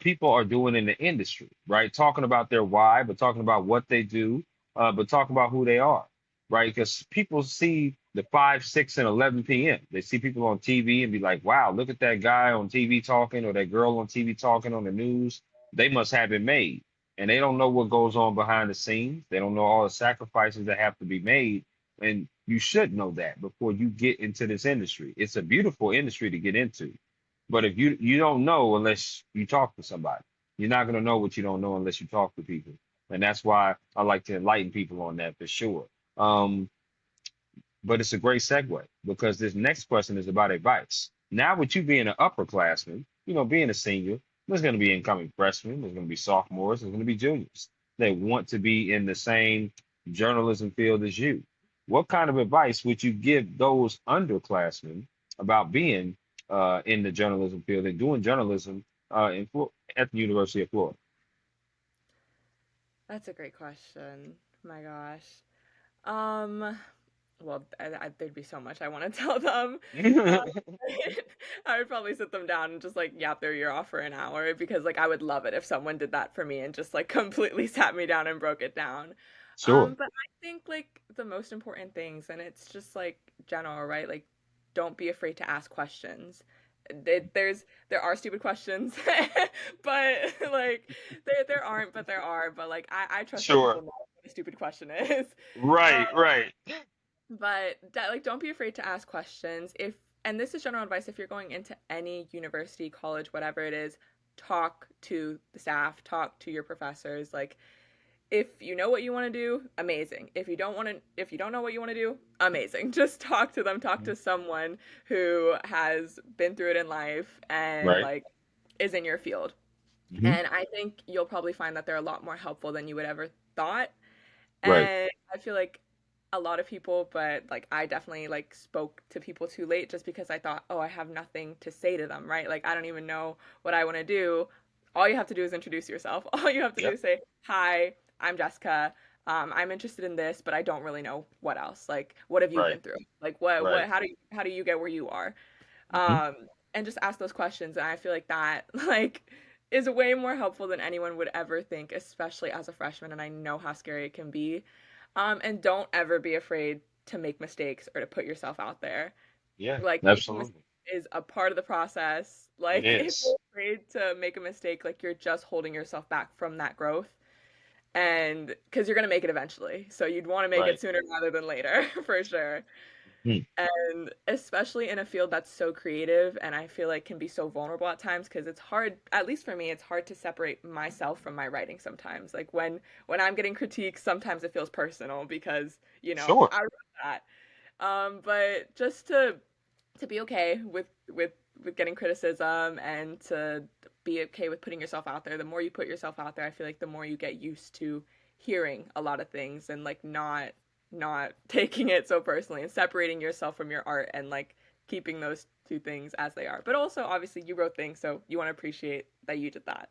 people are doing in the industry, right? Talking about their why, but talking about what they do, but talking about who they are, right? Because people see the 5, 6, and 11 p.m. They see people on TV and be like, "Wow, look at that guy on TV talking, or that girl on TV talking on the news. They must have it made." And they don't know what goes on behind the scenes. They don't know all the sacrifices that have to be made, and you should know that before you get into this industry. It's a beautiful industry to get into. But if you don't know unless you talk to somebody. You're not going to know what you don't know unless you talk to people. And that's why I like to enlighten people on that for sure. Um, but it's a great segue because this next question is about advice. Now, with you being an upperclassman, being a senior, there's going to be incoming freshmen, there's going to be sophomores, there's going to be juniors. They want to be in the same journalism field as you. What kind of advice would you give those underclassmen about being in the journalism field and doing journalism at the University of Florida? That's a great question. My gosh. Um, well, there'd be so much I want to tell them. Uh, I would probably sit them down and just like yap their ear off for an hour because like I would love it if someone did that for me and just like completely sat me down and broke it down. Sure. But I think like the most important things, and it's just like general, right? Like, don't be afraid to ask questions. There are stupid questions, but like there aren't, but there are. But like I trust that Sure. people know what a stupid question is. Uh, Right, right. but that, like, don't be afraid to ask questions. If and this is general advice, if you're going into any university, college, whatever it is, talk to the staff, talk to your professors. Like, if you know what you want to do, amazing. If you don't know what you want to do, amazing. Just talk to them, talk to someone who has been through it in life and Right. like is in your field. Hmm. And I think you'll probably find that they're a lot more helpful than you would ever thought. Right. And I feel like a lot of people, but like I definitely like spoke to people too late just because I thought, oh, I have nothing to say to them, right? Like I don't even know what I want to do. All you have to do is introduce yourself. All you have to do Yep. is say, "Hi, I'm Jessica. I'm interested in this, but I don't really know what else. Like, what have you Right. been through? Like, what Right. how do you get where you are?" Hmm. um, and just ask those questions. And I feel like that like is way more helpful than anyone would ever think, especially as a freshman. And I know how scary it can be. And don't ever be afraid to make mistakes or to put yourself out there. Yeah, Like making mistakes absolutely. is a part of the process. It Like if is. you're afraid to make a mistake, like you're just holding yourself back from that growth. And because you're gonna make it eventually, so you'd want to make it Right. sooner rather than later, for sure. Mhm. And especially in a field that's so creative and I feel like can be so vulnerable at times because it's hard, at least for me, it's hard to separate myself from my writing sometimes. Like when I'm getting critiques, sometimes it feels personal because, Sure. I wrote that. But just to be okay with getting criticism and to be okay with putting yourself out there. The more you put yourself out there, I feel like the more you get used to hearing a lot of things and like not taking it so personally and separating yourself from your art and like keeping those two things as they are. But also obviously you wrote things, so you want to appreciate that you did that.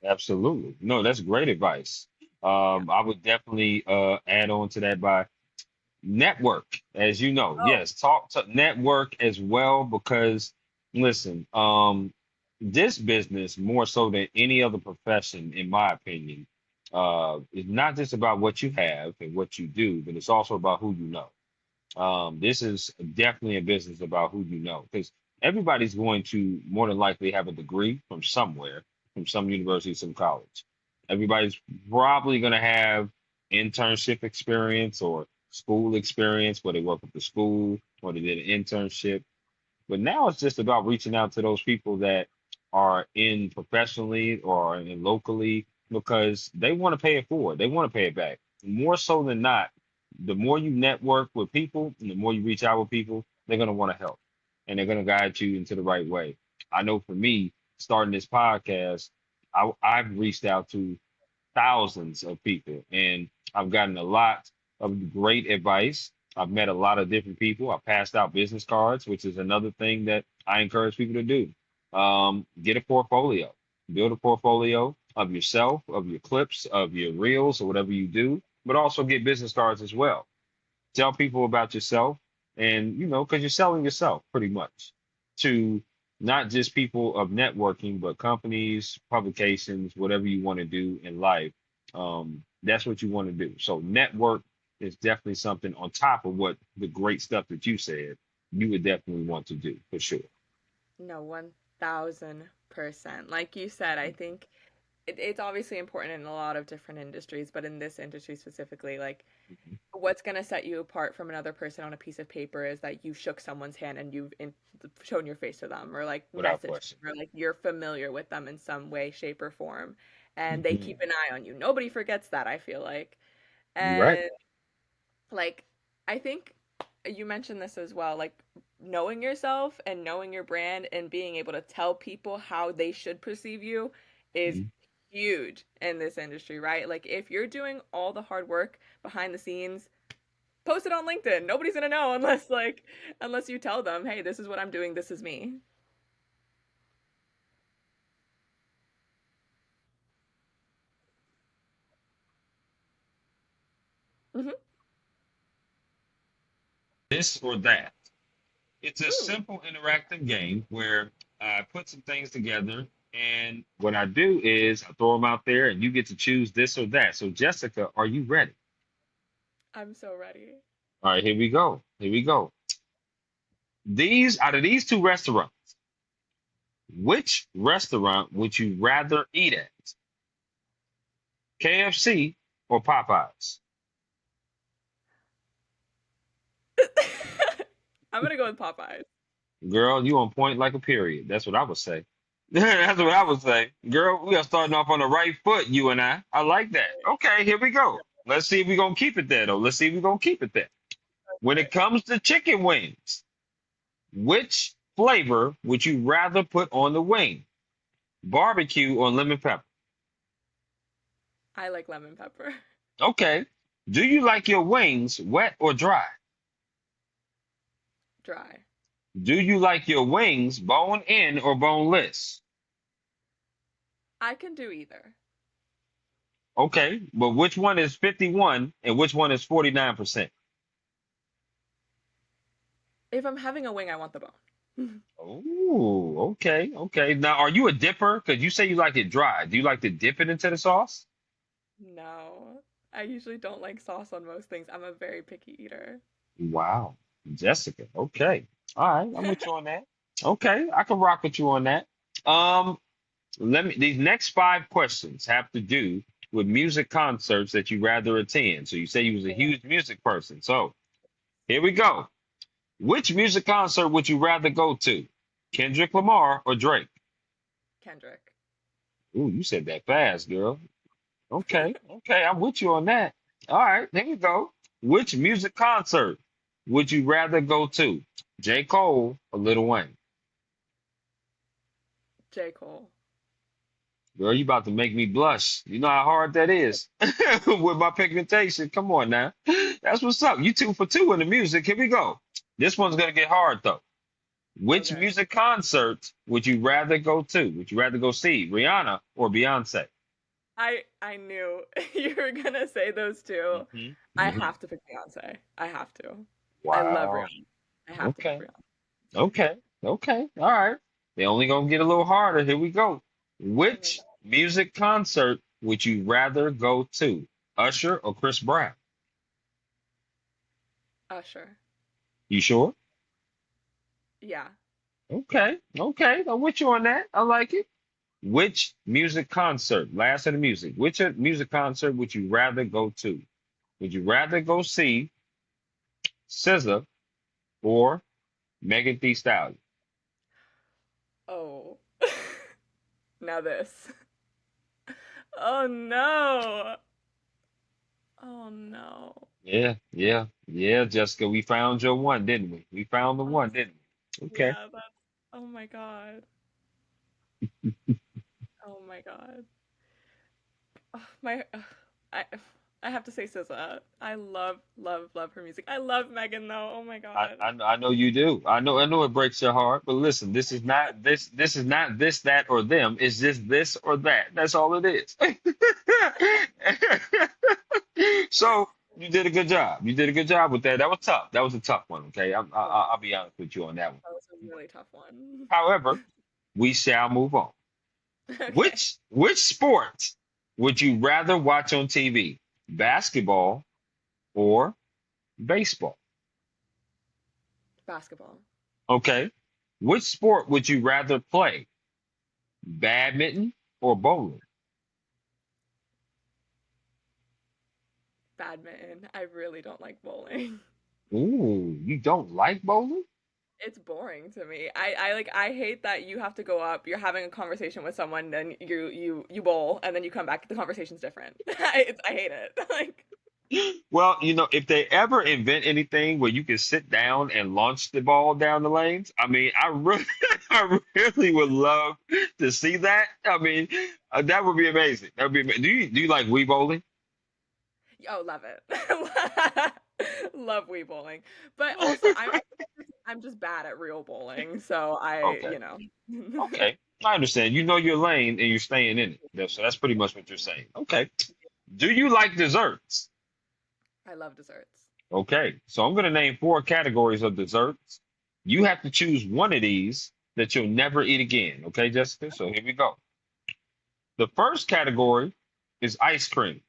Absolutely. No, that's great advice. Yeah. I would definitely add on to that by network, as you know. Oh, Yes, talk to network as well because listen, this business more so than any other profession, in my opinion, is not just about what you have and what you do, but it's also about who you know. This is definitely a business about who you know, because everybody's going to more than likely have a degree from somewhere, from some university, some college. Everybody's probably going to have internship experience or school experience where they work at the school or they did an internship. But now it's just about reaching out to those people that are in professionally or in locally because they want to pay it forward. They want to pay it back. More so than not, the more you network with people and the more you reach out with people, they're going to want to help and they're going to guide you into the right way. I know for me, starting this podcast, I've reached out to thousands of people, and I've gotten a lot of great advice. I've met a lot of different people. I passed out business cards, which is another thing that I encourage people to do. Get a portfolio, build a portfolio of yourself, of your clips, of your reels, or whatever you do, but also get business cards as well. Tell people about yourself, and because you're selling yourself pretty much to not just people of networking, but companies, publications, whatever you want to do in life. That's what you want to do. So network is definitely something on top of what the great stuff that you said you would definitely want to do for sure. no, 1000%. Like you said, I think it's obviously important in a lot of different industries, but in this industry specifically, like Mhm. what's going to set you apart from another person on a piece of paper is that you shook someone's hand and shown your face to them or like Without messaged question. them or like you're familiar with them in some way, shape, or form. And they keep Mhm. an eye on you. Nobody forgets that, I feel like. You're right. And like, I think you mentioned this as well, like knowing yourself and knowing your brand and being able to tell people how they should perceive you is Mhm. huge in this industry, right? Like if you're doing all the hard work behind the scenes, post it on LinkedIn. Nobody's gonna know unless you tell them, hey, this is what I'm doing, this is me. Hmm. This or that. It's a Ooh, simple interactive game where I put some things together, and what I do is I throw them out there, and you get to choose this or that. So, Jessica, are you ready? I'm so ready. All right, here we go. Here we go. These out of these two restaurants, which restaurant would you rather eat at? KFC or Popeyes? I'm gonna go with Popeyes. Girl, you on point like a period. That's what I would say. That's what I would say. Girl, we are starting off on the right foot, you and I. I like that. Okay, here we go. Let's see if we're gonna keep it there though. Let's see if we're gonna keep it there. When it comes to chicken wings, which flavor would you rather put on the wing? Barbecue or lemon pepper? I like lemon pepper. Okay. Do you like your wings wet or dry? Dry. Do you like your wings bone in or boneless? I can do either. Okay, but which one is 51 and which one is 49%? If I'm having a wing, I want the bone. Oh, okay, okay. Now, are you a dipper? Because you say you like it dry. Do you like to dip it into the sauce? No, I usually don't like sauce on most things. I'm a very picky eater. Wow, Jessica. Okay. All right, I'm with you on that. Okay, I can rock with you on that. Um, let me. These next five questions have to do with music concerts that you rather attend. So you say you was a huge music person. So here we go. Which music concert would you rather go to? Kendrick Lamar or Drake? Kendrick. Ooh, you said that fast, girl. Okay, okay, I'm with you on that. All right, there you go. Which music concert would you rather go to? J. Cole or Lil Wayne? J. Cole. Girl, you about to make me blush. You know how hard that is with my pigmentation. Come on now. That's what's up. You two for two in the music. Here we go. This one's gonna get hard though. Which Okay. music concert would you rather go to? Would you rather go see Rihanna or Beyonce? I knew you were gonna say those two. Hmm. I Hmm. have to pick Beyonce. I have to. I love Wow. Rihanna. I have to pick Okay. Rihanna. Okay. Okay. All right. They only gonna get a little harder. Here we go. Oh my Which God. music concert would you rather go to? Usher or Chris Brown? Usher. You sure? Yeah. Okay. Okay. I'm with you on that. I like it. Which music concert, last of the music, which music concert would you rather go to? Would you rather go see SZA or Megan Thee Stallion? Oh. Now this. Oh no. Oh no. Yeah, yeah, yeah, Jessica. We found your one, didn't we? We found the Oh, one, didn't we? Okay. yeah, that's oh my God. Oh my God. Oh, I I have to say SZA. I love, love, love her music. I love Megan though. Oh my God. I know you do. I know it breaks your heart, but listen, this is not this, that, or them. It's just this or that. That's all it is. So you did a good job. You did a good job with that. That was tough. That was a tough one. Okay, Yeah, I'll be honest with you on that one. that was a really tough one. However, we shall move on. Okay. Which sport would you rather watch on TV? Basketball or baseball? Basketball. Okay. Which sport would you rather play? Badminton or bowling? Badminton. I really don't like bowling. Ooh, you don't like bowling? It's boring to me. I hate that you have to go up, you're having a conversation with someone, then you bowl, and then you come back, the conversation's different. I hate it. Like, Well, you know, if they ever invent anything where you can sit down and launch the ball down the lanes, I mean, I really, I really would love to see that. I mean, that would be amazing. That would be. Do you like Wii bowling? oh, love it. Love Wii bowling. But also I'm just bad at real bowling, so Okay, know. okay, I understand. You know your lane and you're staying in it. So that's pretty much what you're saying. Okay. Do you like desserts? I love desserts. Okay, so I'm going to name four categories of desserts. You have to choose one of these that you'll never eat again. Okay, Jessica? So here we go. The first category is ice cream.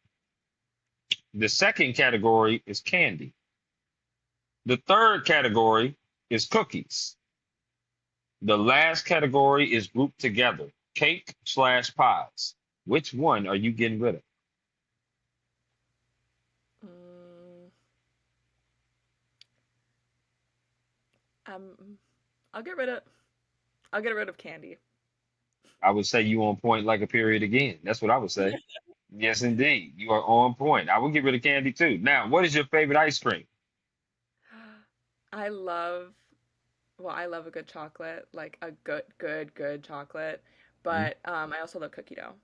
The second category is candy. The third category is cookies. The last category is grouped together, cake/pies. Which one are you getting rid of? Mm, um, I'll get rid of I'll get rid of candy. I would say you on point like a period again. That's what I would say. Yes, indeed. You are on point. I would get rid of candy too. Now, what is your favorite ice cream? I love I love a good chocolate, like a good chocolate. Mhm. But I also love cookie dough.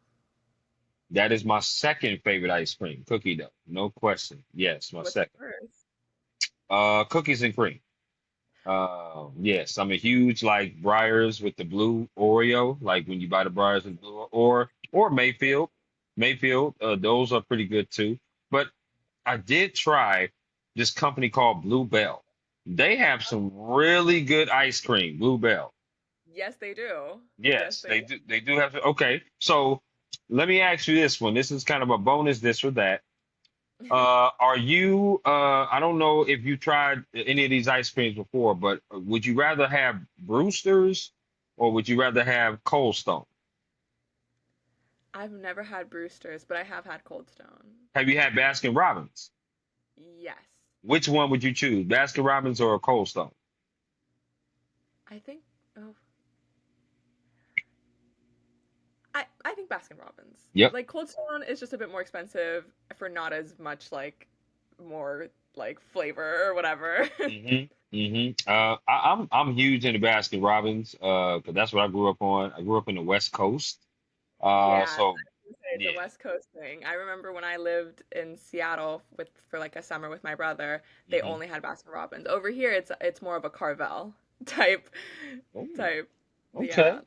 That is my second favorite ice cream, cookie dough. No question. Yes, my What's second. yours? Cookies and cream. Yes, I'm a huge like Breyers with the blue Oreo, like when you buy the Breyers with blue, or Mayfield. Mayfield, those are pretty good too. But I did try this company called Blue Bell. They have some really good ice cream, Bluebell. Yes, they do. Yes, Yes, they they do. do. They do have. Okay, so let me ask you this one. This is kind of a bonus, this or that. Are you? I don't know if you tried any of these ice creams before, but would you rather have Brewster's or would you rather have Cold Stone? I've never had Brewster's, but I have had Cold Stone. Have you had Baskin Robbins? Yes. Which one would you choose, Baskin Robbins or Cold Stone? I think oh I think Baskin Robbins. Yep. Like Cold Stone is just a bit more expensive for not as much like more like flavor or whatever. I'm huge into Baskin Robbins, 'cause that's what I grew up on. I grew up in the West Coast. Yeah, I So was gonna say it's a yeah. West Coast thing. I remember when I lived in Seattle with for like a summer with my brother, they hmm only had Baskin Robbins. Over here, it's more of a Carvel type Oh, type. okay. Yeah,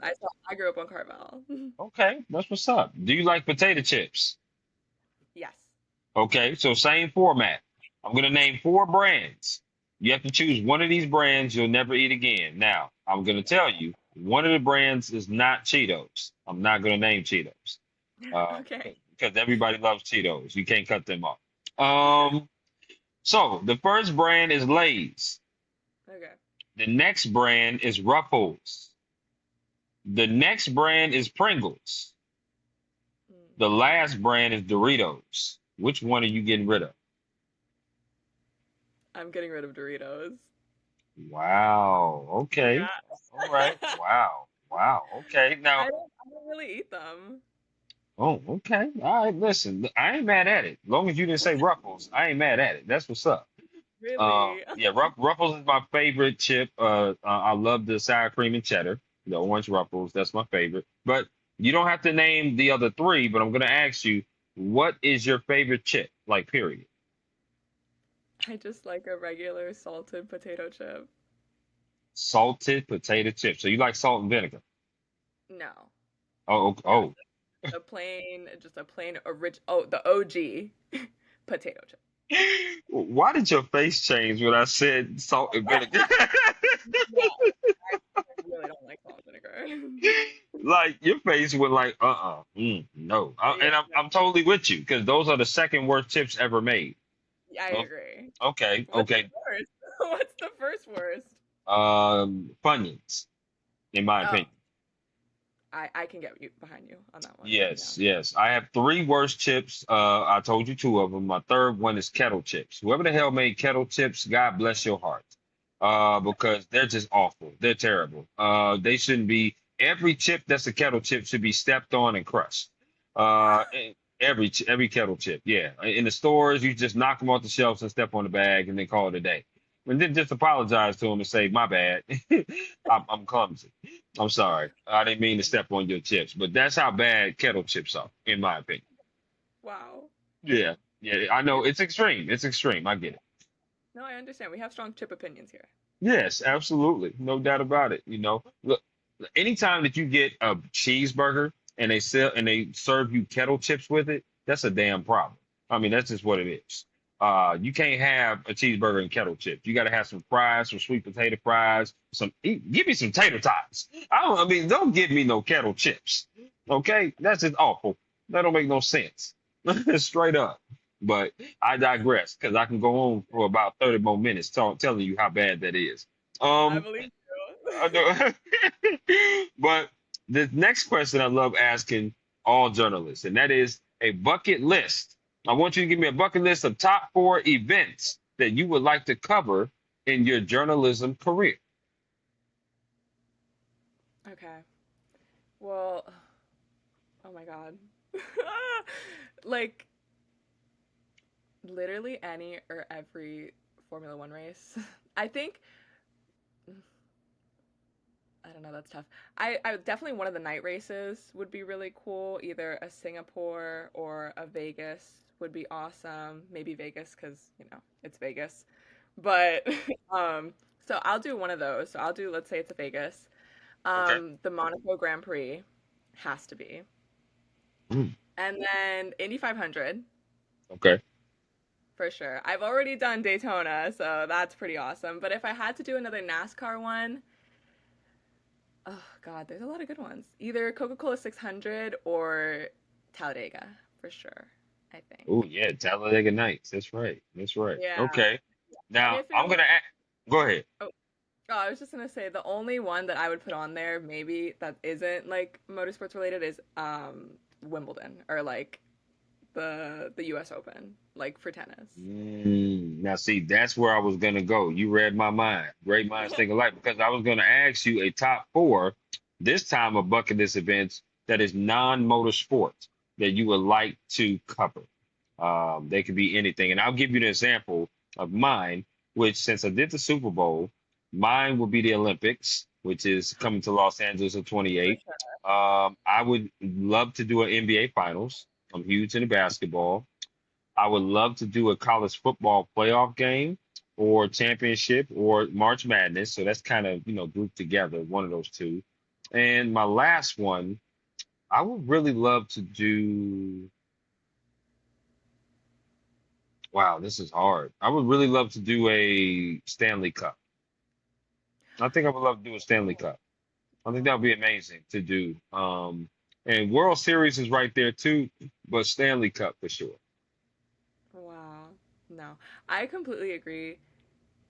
I grew up on Carvel. Okay. That's what's up. Do you like potato chips? Yes. Okay, so same format. I'm gonna name four brands. You have to choose one of these brands you'll never eat again. Now, I'm gonna tell you, one of the brands is not Cheetos. I'm not gonna name Cheetos. Okay. Because everybody loves Cheetos. You can't cut them off. Um, so the first brand is Lay's. Okay. The next brand is Ruffles. The next brand is Pringles. Mm. The last brand is Doritos. Which one are you getting rid of? I'm getting rid of Doritos. Wow. Okay. All right. Yeah. Wow. Wow. Okay. Now, I don't really eat them. oh, okay. All right. Listen, I ain't mad at it. As long as you didn't say Ruffles, I ain't mad at it. That's what's up. Really? Yeah, Ruffles is my favorite chip. I love the sour cream and cheddar, the orange Ruffles. That's my favorite. But you don't have to name the other three, but I'm gonna ask you, what is your favorite chip? Like, period. I just like a regular salted potato chip. Salted potato chip. So you like salt and vinegar? No. Oh, No, oh, just a plain the OG potato chip. Why did your face change when I said salt and vinegar? Yeah, I really don't like salt and vinegar. Like your face went like, no. Yeah, And I'm no, totally with you because those are the second worst chips ever made. I Oh, agree. okay, What's the okay. worst? What's the first worst? Funyuns, in my Oh, opinion. I can get you behind you on that one. Yeah. Yes, yes. I have three worst chips. I told you two of them. My third one is kettle chips. Whoever the hell made kettle chips, God bless your heart. Because they're just awful. They're terrible. They shouldn't be. Every chip that's a kettle chip should be stepped on and crushed. Every kettle chip, yeah. In the stores, you just knock them off the shelves and step on the bag and then call it a day. And then just apologize to them and say, "My bad. I'm clumsy. I'm sorry. I didn't mean to step on your chips." But that's how bad kettle chips are, in my opinion. Wow. Yeah, yeah. I Yeah. know it's extreme. It's extreme. I get it. No, I understand. We have strong chip opinions here. Yes, absolutely. No doubt about it. Look, anytime that you get a cheeseburger and they serve you kettle chips with it, that's a damn problem. I mean, that's just what it is. You can't have a cheeseburger and kettle chips. You got to have some fries, some sweet potato fries, give me some tater tots. I mean, don't give me no kettle chips. Okay? That's just awful. That don't make no sense. Straight up. But I digress because I can go on for about 30 more minutes telling you how bad that is. I Um, believe I you. know. But the next question I love asking all journalists, and that is a bucket list. I want you to give me a bucket list of top four events that you would like to cover in your journalism career. Okay. Well, oh my God. Like literally any or every Formula One race. I think I don't know, that's tough. I definitely one of the night races would be really cool. Either a Singapore or a Vegas would be awesome. Maybe Vegas because, it's Vegas. But um so I'll do one of those. So I'll do let's say it's a Vegas. Okay. The Monaco Grand Prix has to be. Mm, And then Indy 500. okay. For sure. I've already done Daytona, so that's pretty awesome. But if I had to do another NASCAR one, oh God, there's a lot of good ones. Either Coca-Cola 600 or Talladega, for sure, I Oh think. yeah, Talladega Nights. That's right. That's right. Yeah. Okay. And Now if it I'm was, gonna ask. Go ahead. oh, oh, I was just gonna say the only one that I would put on there, maybe that isn't like motorsports related, is Wimbledon or like the U.S. Open, like for tennis. Now, see, that's where I was gonna go. You read my mind. Great minds think alike, because I was gonna ask you a top four this time of bucket list events that is non-motorsports that you would like to cover. They could be anything, and I'll give you an example of mine. Which, since I did the Super Bowl, mine would be the Olympics, which is coming to Los Angeles in For 28. sure. I would love to do an NBA Finals. I'm huge into basketball. I would love to do a college football playoff game or championship or March Madness. So that's kind of, grouped together, one of those two. And my last one, I would really love to do, wow, this is hard. I would really love to do a Stanley Cup. I think I would love to do a Stanley Cup. I think that would be amazing to do. And World Series is right there too, but Stanley Cup for sure. Wow. No, I completely agree.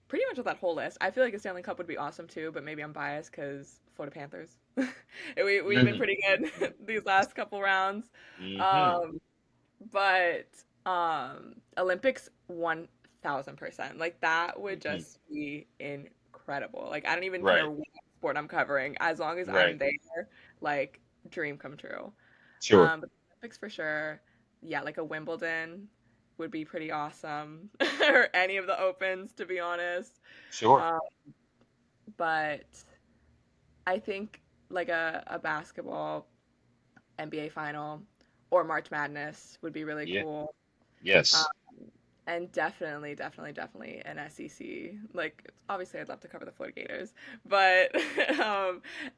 Pretty much with that whole list. I feel like a Stanley Cup would be awesome too, but maybe I'm biased because Florida Panthers. We've been Hmm pretty good these last couple rounds. hmm Um, but Olympics 1000%. Like that would hmm just be incredible. Like I don't even care Right, what sport I'm covering, as long as I'm right. there, like dream come true. Sure, But Olympics for sure. Yeah, like a Wimbledon would be pretty awesome, or any of the opens, to be honest. sure. Um, but I think like a basketball NBA final or March Madness would be really Yeah. cool. Um, Yes. and definitely an SEC. Like, obviously, I'd love to cover the Florida Gators, but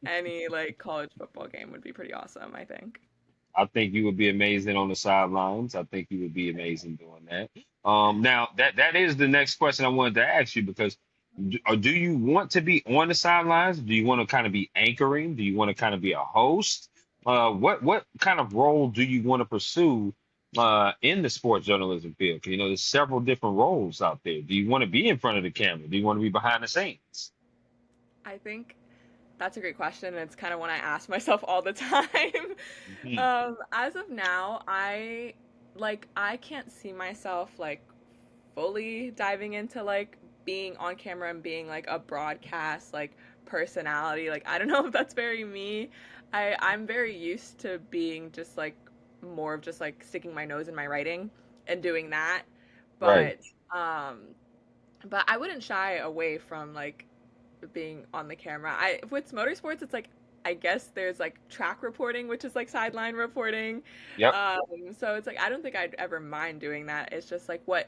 any like college football game would be pretty awesome, I think. I think you would be amazing on the sidelines. I think you would be amazing doing that. Now that is the next question I wanted to ask you, because do you want to be on the sidelines? Do you want to kind of be anchoring? Do you want to kind of be a host? What kind of role do you want to pursue in the sports journalism field? 'Cause, there's several different roles out there. Do you want to be in front of the camera? Do you want to be behind the scenes? I think that's a great question, and it's kind of one I ask myself all the time. Hmm As of now, I can't see myself like fully diving into like being on camera and being like a broadcast like personality. Like I don't know if that's very me. I'm very used to being just like more of just like sticking my nose in my writing and doing that. Right. But um but I wouldn't shy away from like being on the camera. I with motorsports, it's like I guess there's like track reporting, which is like sideline reporting. Yep. So it's like I don't think I'd ever mind doing that. It's just like what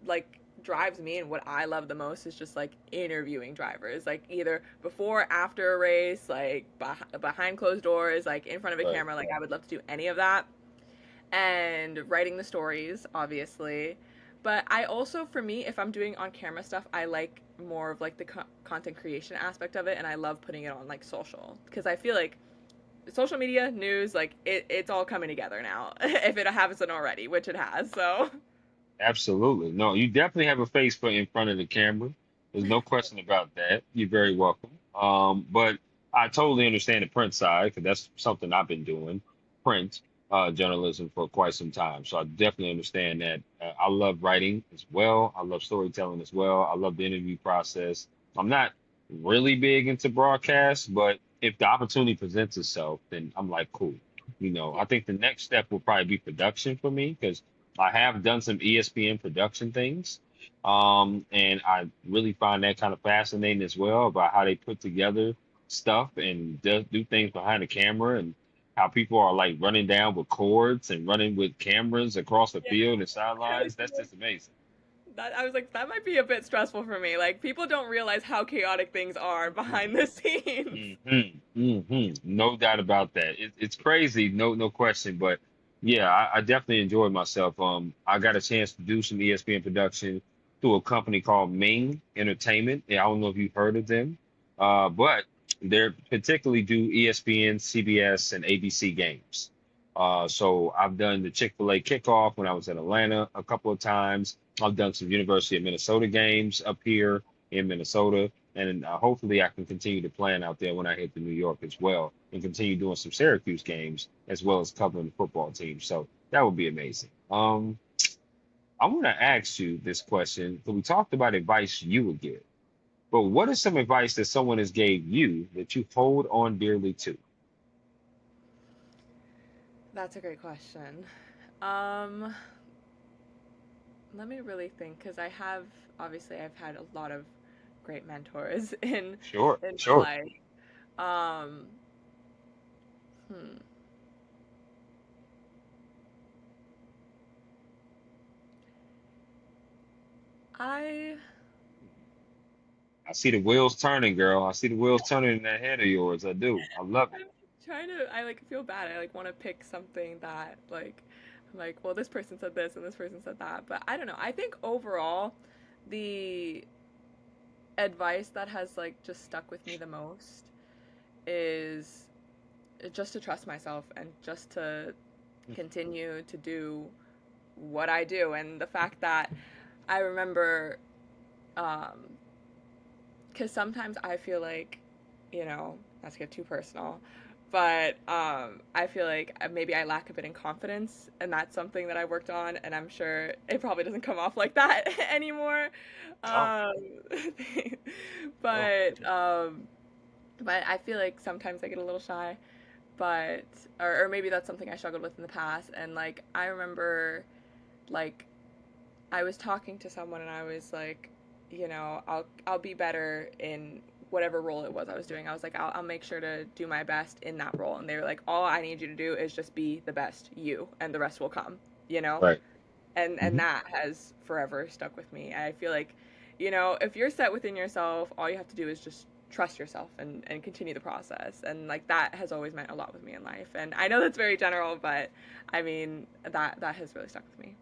like drives me and what I love the most is just like interviewing drivers, like either before, after a race, like behind closed doors, like in front of a Right. camera. Like I would love to do any of that, and writing the stories, obviously. But I also, for me, if I'm doing on camera stuff, I like more of like the content creation aspect of it, and I love putting it on like social because I feel like social media, news, like it's all coming together now. If it hasn't already, which it has. So Absolutely. No, you definitely have a face for in front of the camera. There's no question about that. You're very welcome. But I totally understand the print side, because that's something I've been doing, print journalism for quite some time. So I definitely understand that. I love writing as well. I love storytelling as well. I love the interview process. I'm not really big into broadcast, but if the opportunity presents itself, then I'm like, cool. yeah, I think the next step will probably be production for me, because I have done some ESPN production things. And I really find that kind of fascinating as well, about how they put together stuff and do things behind the camera, and how people are like running down with cords and running with cameras across the yeah. field and sidelines. That's just amazing. That I was like, that might be a bit stressful for me. Like people don't realize how chaotic things are behind the scenes. No doubt about that. It's crazy, no question. But Yeah, I definitely enjoyed myself. I got a chance to do some ESPN production through a company called Ming Entertainment. Yeah, I don't know if you've heard of them, but they particularly do ESPN, CBS, and ABC games. So I've done the Chick-fil-A kickoff when I was in Atlanta a couple of times. I've done some University of Minnesota games up here in Minnesota, and hopefully I can continue to plan out there when I hit to New York as well, and continue doing some Syracuse games as well as covering the football team. So that would be amazing. I want to ask you this question because we talked about advice you would give, but what is some advice that someone has gave you that you hold on dearly to? That's a great question. Um, Let me really think because I have obviously I've had a lot of great mentors Sure, in my sure. life. Um, hmm. I I see the wheels turning, girl. I see the wheels turning in that head of yours. I do. I love it. I'm trying to I like feel bad. I like want to pick something that like I'm like, well, this person said this and this person said that, but I don't know. I think overall the advice that has like just stuck with me the most is just to trust myself and just to continue to do what I do. And the fact that I remember, because sometimes I feel like, not to get too personal, but I feel like maybe I lack a bit in confidence, and that's something that I worked on, and I'm sure it probably doesn't come off like that anymore. Oh, Um, oh, but um, but I feel like sometimes I get a little shy, but or maybe that's something I struggled with in the past. And like I remember, like I was talking to someone and I was like, I'll be better in whatever role it was I was doing. I was like, I'll make sure to do my best in that role. And they were like, all I need you to do is just be the best you, and the rest will come. You know, right. and Hmm. that has forever stuck with me. I feel like, if you're set within yourself, all you have to do is just trust yourself and continue the process. And like that has always meant a lot with me in life. And I know that's very general, but I mean that has really stuck with me.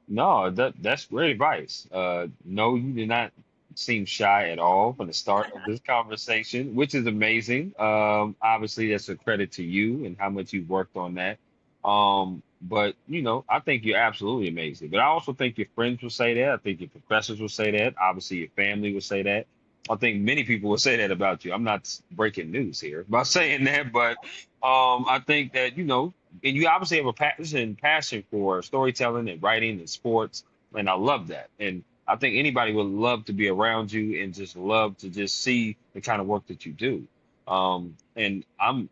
No, that's great advice. No, you did not seem shy at all from the start of this conversation, which is amazing. Obviously, that's a credit to you and how much you've worked on that. But I think you're absolutely amazing. But I also think your friends will say that. I think your professors will say that. Obviously, your family will say that. I think many people will say that about you. I'm not breaking news here by saying that, but I think that and you obviously have a passion for storytelling and writing and sports, and I love that. And I think anybody would love to be around you and just love to just see the kind of work that you do. And I'm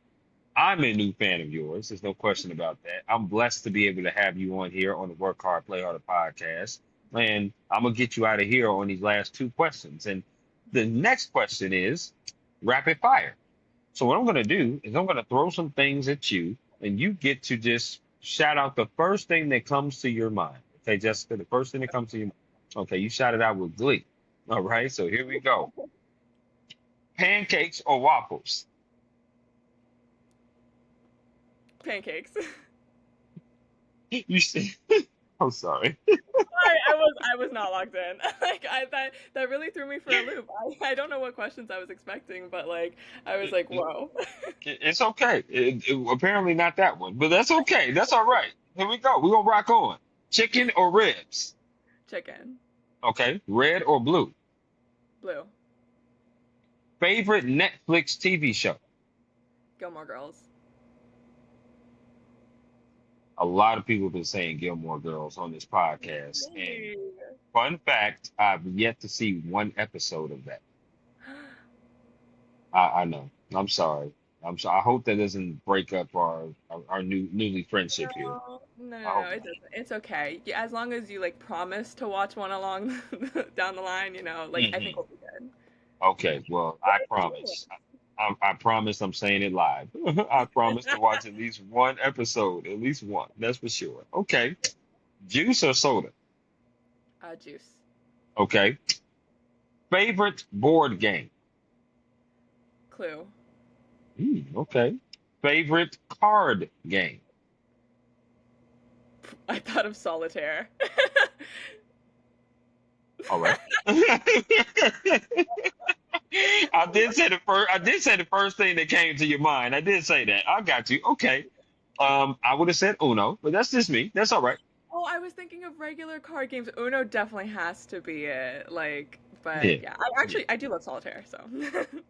a new fan of yours. There's no question about that. I'm blessed to be able to have you on here on the Work Hard, Play Harder podcast. And I'm gonna get you out of here on these last two questions. And the next question is rapid fire. So what I'm going to do is I'm going to throw some things at you, and you get to just shout out the first thing that comes to your mind. Okay, Jessica, the first thing that comes to your mind. Okay, you shout it out with glee. All right, so here we go. Pancakes or waffles? Pancakes. You said, I'm sorry. I was not locked in. Like that really threw me for a loop. I don't know what questions I was expecting, but like I was like, whoa. It's okay. Apparently not that one, but that's okay. That's all right. Here we go. We're gonna rock on. Chicken or ribs? Chicken. Okay, red or blue? Blue. Favorite Netflix TV show? Gilmore Girls. A lot of people have been saying Gilmore Girls on this podcast. And Yay. fun fact, I've yet to see one episode of that. I know. I'm sorry. I'm sorry. I hope that doesn't break up our newly friendship here. No, no, I no, no. hope It not. doesn't. It's okay. As long as you like promise to watch one along down the line, like I think Hmm. we'll be good. Okay. Well, I promise. I promise I'm saying it live. I promise to watch at least one episode, at least one. That's for sure. Okay. Juice or soda? Juice. Okay. Favorite board game? Clue. Okay. Favorite card game? I thought of solitaire. All right. I did say the first. I did say the first thing that came to your mind. I did say that. I got you. Okay. I would have said Uno, but that's just me. That's all right. Oh, I was thinking of regular card games. Uno definitely has to be it. Like, but Yeah. yeah, I do love solitaire. So,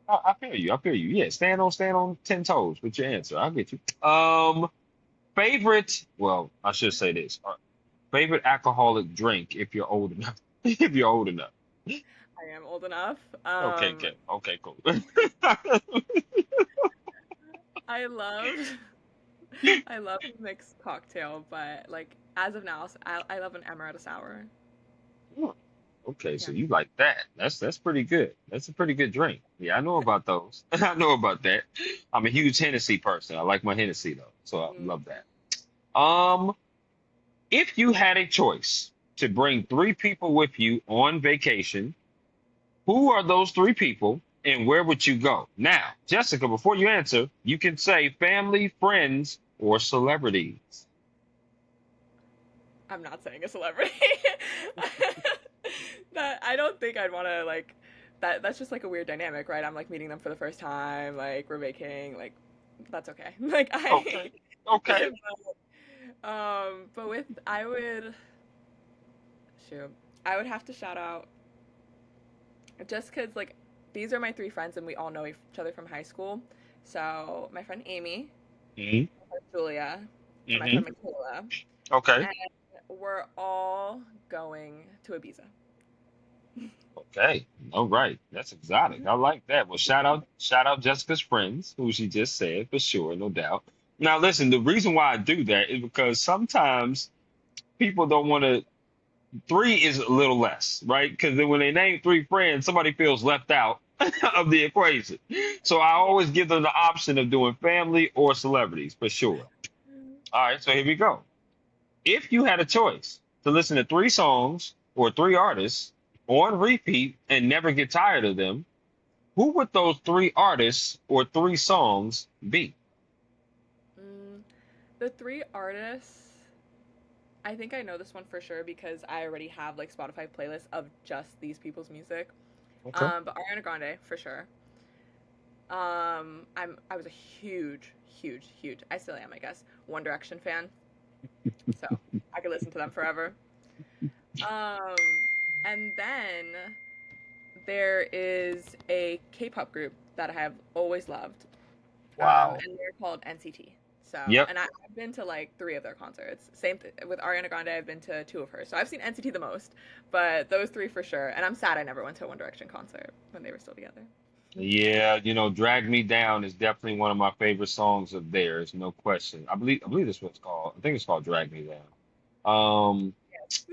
I feel you. I feel you. Yeah, stand on 10 toes with your answer. I'll get you. Favorite. Well, I should say this. Favorite alcoholic drink if you're old enough. If you're old enough. I am old enough. Okay, good. Okay, cool. I love I love a mixed cocktail, but like as of now, I love an amaretto sour. Hmm, okay, Yeah. so you like that. That's pretty good. That's a pretty good drink. Yeah, I know about those. I know about that. I'm a huge Hennessy person. I like my Hennessy though, so I Mm, love that. Um, if you had a choice to bring three people with you on vacation, who are those three people and where would you go? Now, Jessica, before you answer, you can say family, friends, or celebrities. I'm not saying a celebrity. That I don't think I'd want to like that. That's just like a weird dynamic, right? I'm like meeting them for the first time, like we're baking, like that's okay. Like Okay. Okay. but with I would shoot, I would have to shout out just because like these are my three friends and we all know each other from high school. So my friend Amy, hmm my friend Julia, and my hmm friend Michaela, Okay. and we're all going to Ibiza. Okay. All right. That's exotic. I like that. Well, shout out Jessica's friends, who she just said for sure, no doubt. Now, listen, the reason why I do that is because sometimes people don't want to. Three is a little less, right? Because then when they name three friends, somebody feels left out of the equation. So I Yeah. always give them the option of doing family or celebrities for sure. All right, so here we go. If you had a choice to listen to three songs or three artists on repeat and never get tired of them, who would those three artists or three songs be? Mm, the three artists, I think I know this one for sure because I already have like Spotify playlists of just these people's music. Okay. But Ariana Grande for sure. I was a huge, I still am, I guess, One Direction fan. So I could listen to them forever. Um, and then there is a K-pop group that I have always loved, Wow. and they're called NCT. So, Yep. and I've been to like three of their concerts. With Ariana Grande, I've been to two of hers. So I've seen NCT the most, but those three for sure. And I'm sad I never went to a One Direction concert when they were still together. Yeah, Drag Me Down is definitely one of my favorite songs of theirs, no question. I believe this was called. I think it's called Drag Me Down.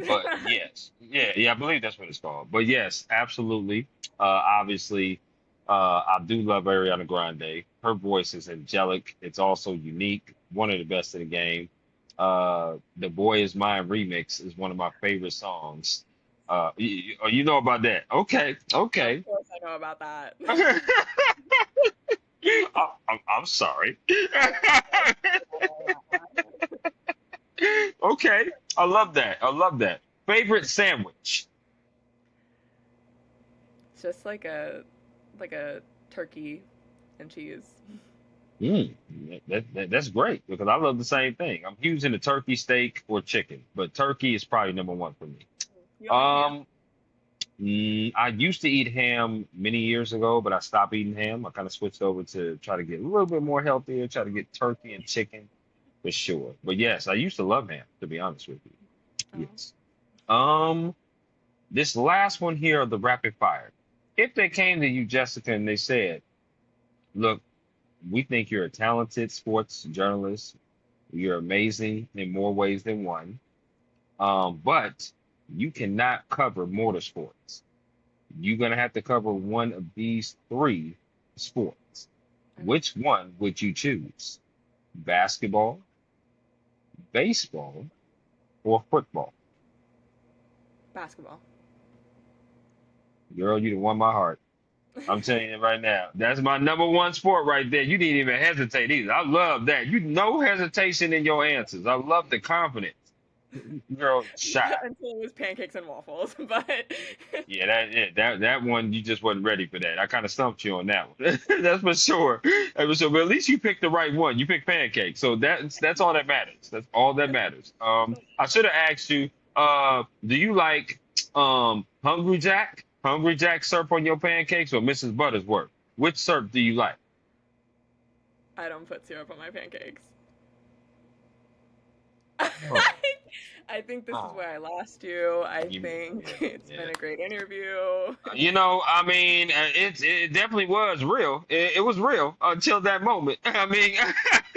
But yes, yeah, I believe that's what it's called. But yes, absolutely. Obviously, I do love Ariana Grande. Her voice is angelic. It's also unique. One of the best in the game. The Boy Is Mine remix is one of my favorite songs. You know about that? Okay, Of okay. course, I know about that. I'm sorry. Okay, I love that. I love that. Favorite sandwich? It's just like a turkey and cheese. Mm, that's great because I love the same thing. I'm huge into turkey, steak, or chicken, but turkey is probably number one for me. You don't like ham? Um, I used to eat ham many years ago, but I stopped eating ham. I kind of switched over to try to get a little bit more healthier, try to get turkey and chicken for sure. But yes, I used to love ham, to be honest with you. Oh. Yes. Um, this last one here of the rapid fire. If they came to you, Jessica, and they said, "Look, we think you're a talented sports journalist. You're amazing in more ways than one. But you cannot cover motorsports. You're gonna have to cover one of these three sports. Okay. Which one would you choose? Basketball, baseball, or football?" Basketball. Girl, you done won my heart. I'm telling you right now. That's my number one sport right there. You didn't even hesitate either. I love that. You no hesitation in your answers. I love the confidence. Girl, shy. until it was pancakes and waffles. But That one you just wasn't ready for that. I kind of stumped you on that one. That's for sure. That was sure. But at least you picked the right one. You picked pancakes, so that's all that matters. That's all that matters. I should have asked you. Do you like Hungry Jack? Hungry Jack syrup on your pancakes or Mrs. Buttersworth? Which syrup do you like? I don't put syrup on my pancakes. Oh, I think this is oh, where I lost you. I you, yeah, think it's been yeah. a great interview. I mean, it definitely was real. It was real until that moment. I mean,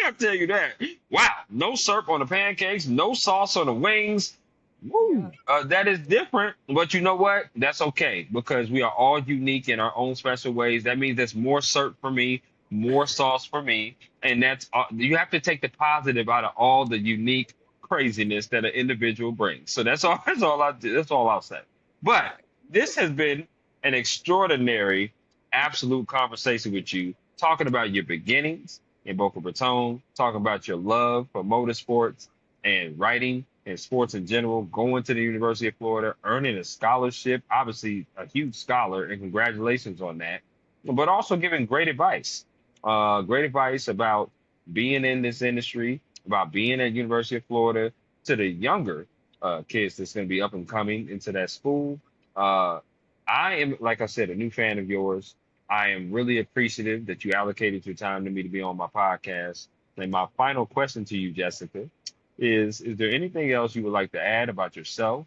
I'll tell you that. Wow, no syrup on the pancakes, no sauce on the wings. Yeah. Woo, that is different. But you know what? That's okay because we are all unique in our own special ways. That means there's more syrup for me, more sauce for me, and that's you have to take the positive out of all the unique craziness that an individual brings. So that's all. That's all I do. That's all I'll say. But Alright. this has been an extraordinary, absolute conversation with you, talking about your beginnings in Boca Raton, talking about your love for motorsports and writing and sports in general, going to the University of Florida, earning a scholarship, obviously a huge scholar, and congratulations on that. But also giving great advice about being in this industry, about being at University of Florida to the younger kids that's going to be up and coming into that school. Uh, I am, like I said, a new fan of yours. I am really appreciative that you allocated your time to me to be on my podcast. And my final question to you, Jessica, is there anything else you would like to add about yourself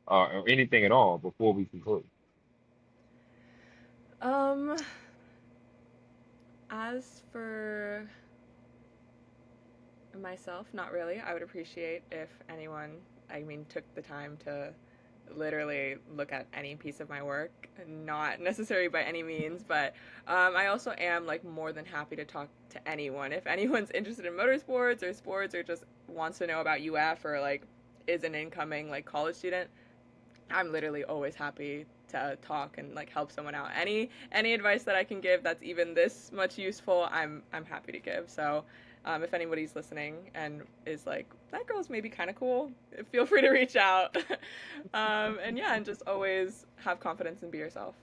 or anything at all before we conclude? Um, as for myself, not really. I would appreciate if anyone, I mean, took the time to literally look at any piece of my work. Not necessary by any means, but I also am like more than happy to talk to anyone. If anyone's interested in motorsports or sports or just wants to know about UF or like is an incoming like college student, I'm literally always happy to talk and like help someone out. Any advice that I can give that's even this much useful, I'm happy to give. So, if anybody's listening and is like that girl's maybe kind of cool, feel free to reach out. And yeah, and just always have confidence and be yourself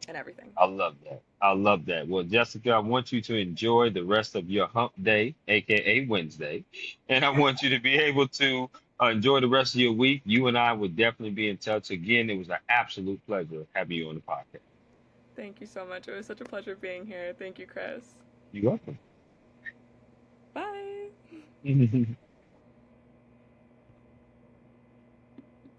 and everything. I love that. I love that. Well, Jessica, I want you to enjoy the rest of your hump day, aka Wednesday, and I want you to be able to enjoy the rest of your week. You and I would definitely be in touch again. It was an absolute pleasure having you on the podcast. Thank you so much. It was such a pleasure being here. Thank you, Chris. You're welcome. Bye.